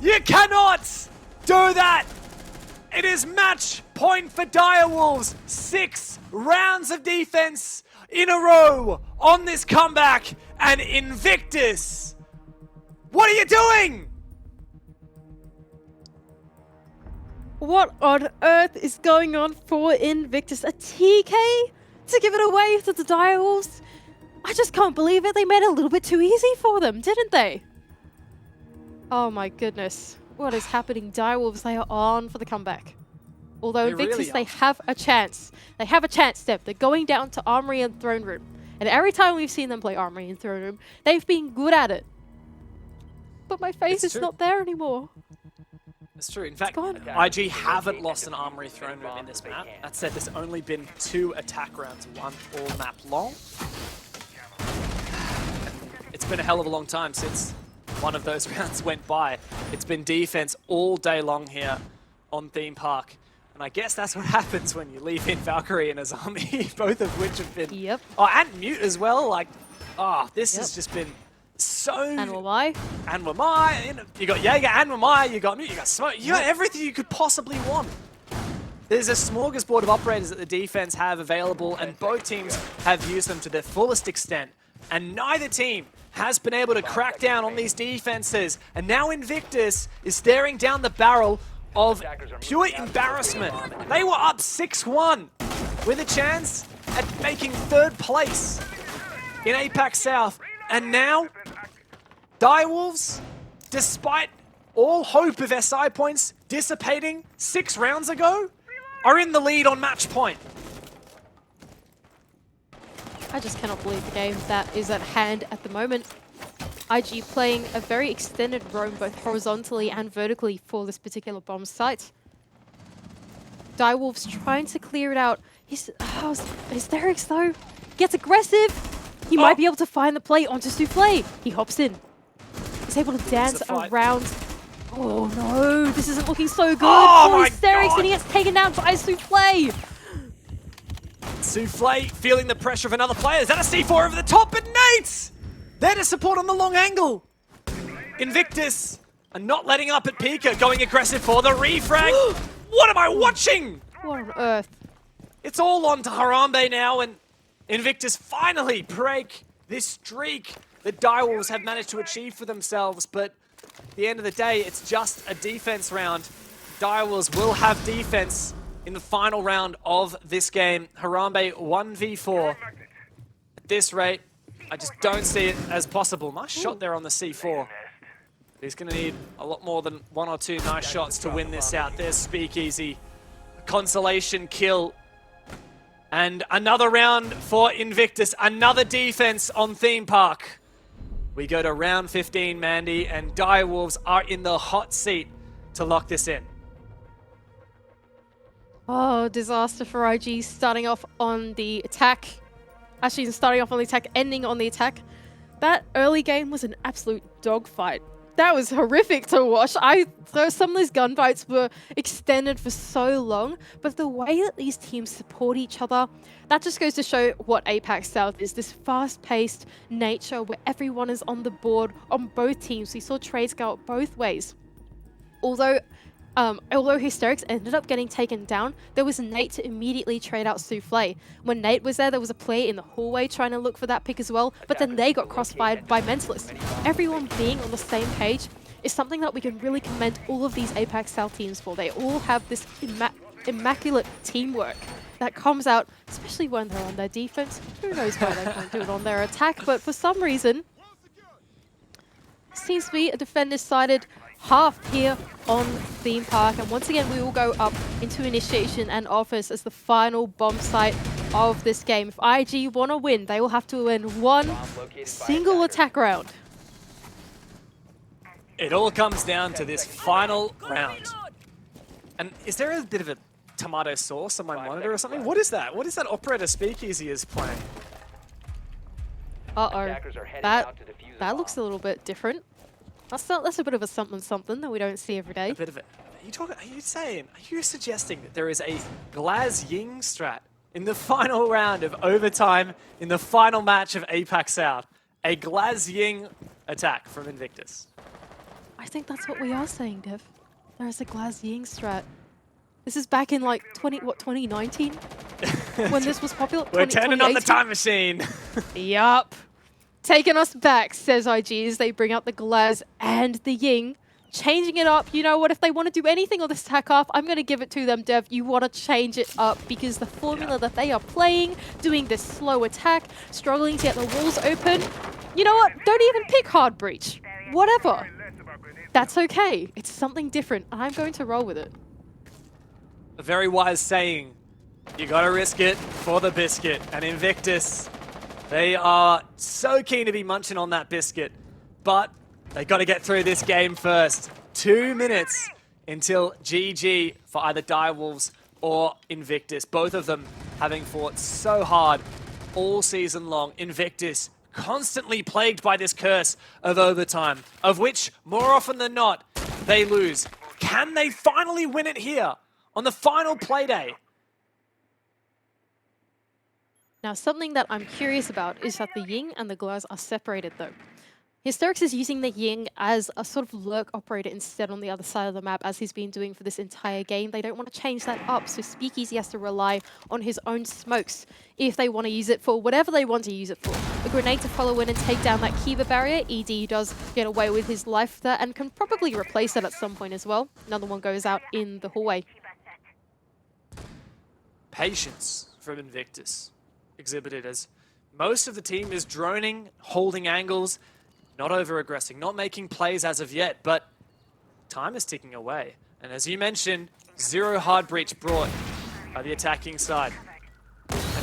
You cannot do that! It is match point for Direwolves. 6 rounds of defense in a row on this comeback. And Invictus, what are you doing? What on earth is going on for Invictus? A TK to give it away to the Direwolves? I just can't believe it. They made it a little bit too easy for them, didn't they? Oh my goodness. What is happening? Direwolves, they are on for the comeback. Although They Invictus, really they are. have a chance. They have a chance, Steph. They're going down to Armory and Throne Room. And every time we've seen them play Armory and Throne Room, they've been good at it. But my face It's is true. not there anymore. It's true. In fact, gone. IG haven't lost an Armory Throne Room in this map. That said, there's only been 2 attack rounds, 1 all map long. It's been a hell of a long time since one of those rounds went by. It's been defense all day long here on Theme Park. And I guess that's what happens when you leave in Valkyrie and Azami, both of which have been... Yep. Oh, and Mute as well. Like, oh, this has Yep. just been so... And Wamai. And Wamai, you got Jaeger and Wamai, you got Mute, you got Smoke, you got everything you could possibly want. There's a smorgasbord of operators that the defense have available, and both teams have used them to their fullest extent. And neither team has been able to crack down on these defenses. And now Invictus is staring down the barrel of pure embarrassment. They were up 6-1 with a chance at making 3rd place in APAC South. And now, Direwolves, despite all hope of SI points dissipating 6 rounds ago, are in the lead on match point. I just cannot believe the game that is at hand at the moment. IG playing a very extended roam both horizontally and vertically for this particular bomb site. Direwolves trying to clear it out. Hysterix though gets aggressive. He might be able to find the play onto Souffle. He hops in. He's able to dance around. Oh no, this isn't looking so good for Hysterix, and he gets taken down by Souffle. Souffle feeling the pressure of another player. Is that a C4 over the top? But Nate! There to support on the long angle. Invictus are not letting up at Pika, going aggressive for the refrag. What am I watching? What on earth? It's all on to Harambe now, and Invictus finally break this streak that Direwolves have managed to achieve for themselves. But at the end of the day, it's just a defense round. Direwolves will have defense in the final round of this game. Harambe 1v4. At this rate, I just don't see it as possible. Nice shot there on the C4. He's going to need a lot more than 1 or 2 nice shots to win this out. There's Speakeasy. consolation kill. And another round for Invictus, another defense on Theme Park. We go to round 15, Mandy, and Direwolves are in the hot seat to lock this in. Oh, disaster for IG, starting off on the attack. Actually, starting off on the attack, ending on the attack. That early game was an absolute dogfight. That was horrific to watch. Some of those gunfights were extended for so long, but the way that these teams support each other, that just goes to show what APAC South is. This fast-paced nature where everyone is on the board on both teams. We saw trades go out both ways. Although Hysterics ended up getting taken down, there was Nate to immediately trade out Souffle. When Nate was there was a player in the hallway trying to look for that pick as well, but then they got crossfired by Mentalist. Everyone being on the same page is something that we can really commend all of these APAC South teams for. They all have this immaculate teamwork that comes out, especially when they're on their defense. Who knows why they can't do it on their attack, but for some reason, seems to be a defender-sided half here on Theme Park, and once again we will go up into Initiation and Office as the final bomb site of this game. If IG want to win, they will have to win one single attack round. It all comes down to this final round. And is there a bit of a tomato sauce on my monitor or something? What is that? What is that Operator Speakeasy is playing? Uh-oh, that looks a little bit different. That's a bit of a something that we don't see every day. A bit of it. Are you suggesting that there is a Glaz Ying strat in the final round of overtime in the final match of APAC South? A Glaz Ying attack from Invictus. I think that's what we are saying, Dev. There is a Glaz Ying strat. This is back in like 2019? When this was popular? We're turning on the time machine. Yup. Taking us back, says IG, as they bring out the Glaz and the Ying. Changing it up. You know what? If they want to do anything on this attack half, I'm going to give it to them, Dev. You want to change it up because the formula that they are playing, doing this slow attack, struggling to get the walls open. You know what? Don't even pick hard breach. Whatever. That's okay. It's something different. I'm going to roll with it. A very wise saying. You got to risk it for the biscuit. And Invictus, they are so keen to be munching on that biscuit, but they got to get through this game first. 2 minutes until GG for either Direwolves or Invictus. Both of them having fought so hard all season long. Invictus constantly plagued by this curse of overtime, of which, more often than not, they lose. Can they finally win it here on the final Playday? Now, something that I'm curious about is that the Ying and the Glaz are separated, though. Hysterics is using the Ying as a sort of lurk operator instead on the other side of the map, as he's been doing for this entire game. They don't want to change that up, so Speakeasy has to rely on his own smokes if they want to use it for whatever they want to use it for. A grenade to follow in and take down that Kiva barrier. ED does get away with his life there and can probably replace it at some point as well. Another one goes out in the hallway. Patience from Invictus exhibited as most of the team is droning, holding angles, not over-aggressing, not making plays as of yet, but time is ticking away. And as you mentioned, 0 hard breach brought by the attacking side.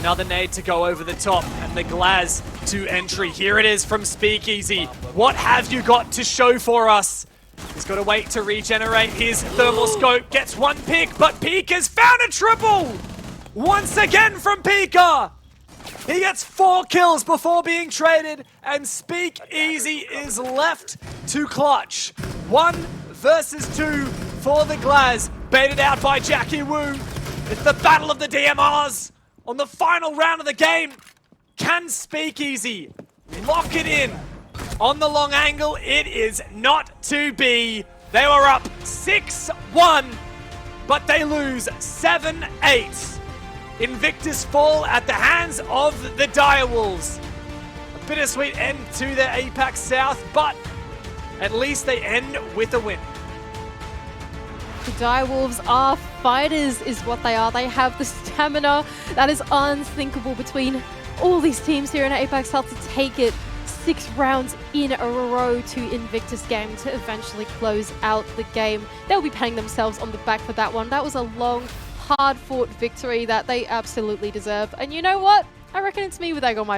Another nade to go over the top, and the Glaz to entry. Here it is from Speakeasy. What have you got to show for us? He's got to wait to regenerate his thermal scope. Gets one pick, but Pika's found a triple! Once again from Pika! He gets 4 kills before being traded, and Speakeasy is left to clutch. 1 versus 2 for the Glaz, baited out by Jackie Wu. It's the battle of the DMRs on the final round of the game. Can Speakeasy lock it in on the long angle? It is not to be. They were up 6-1, but they lose 7-8. Invictus fall at the hands of the Direwolves. A bittersweet end to the APAC South, but at least they end with a win. The Direwolves are fighters, is what they are. They have the stamina that is unthinkable between all these teams here in APAC South to take it 6 rounds in a row to Invictus game to eventually close out the game. They'll be patting themselves on the back for that one. That was a long, hard-fought victory that they absolutely deserve. And you know what? I reckon it's me with egg on my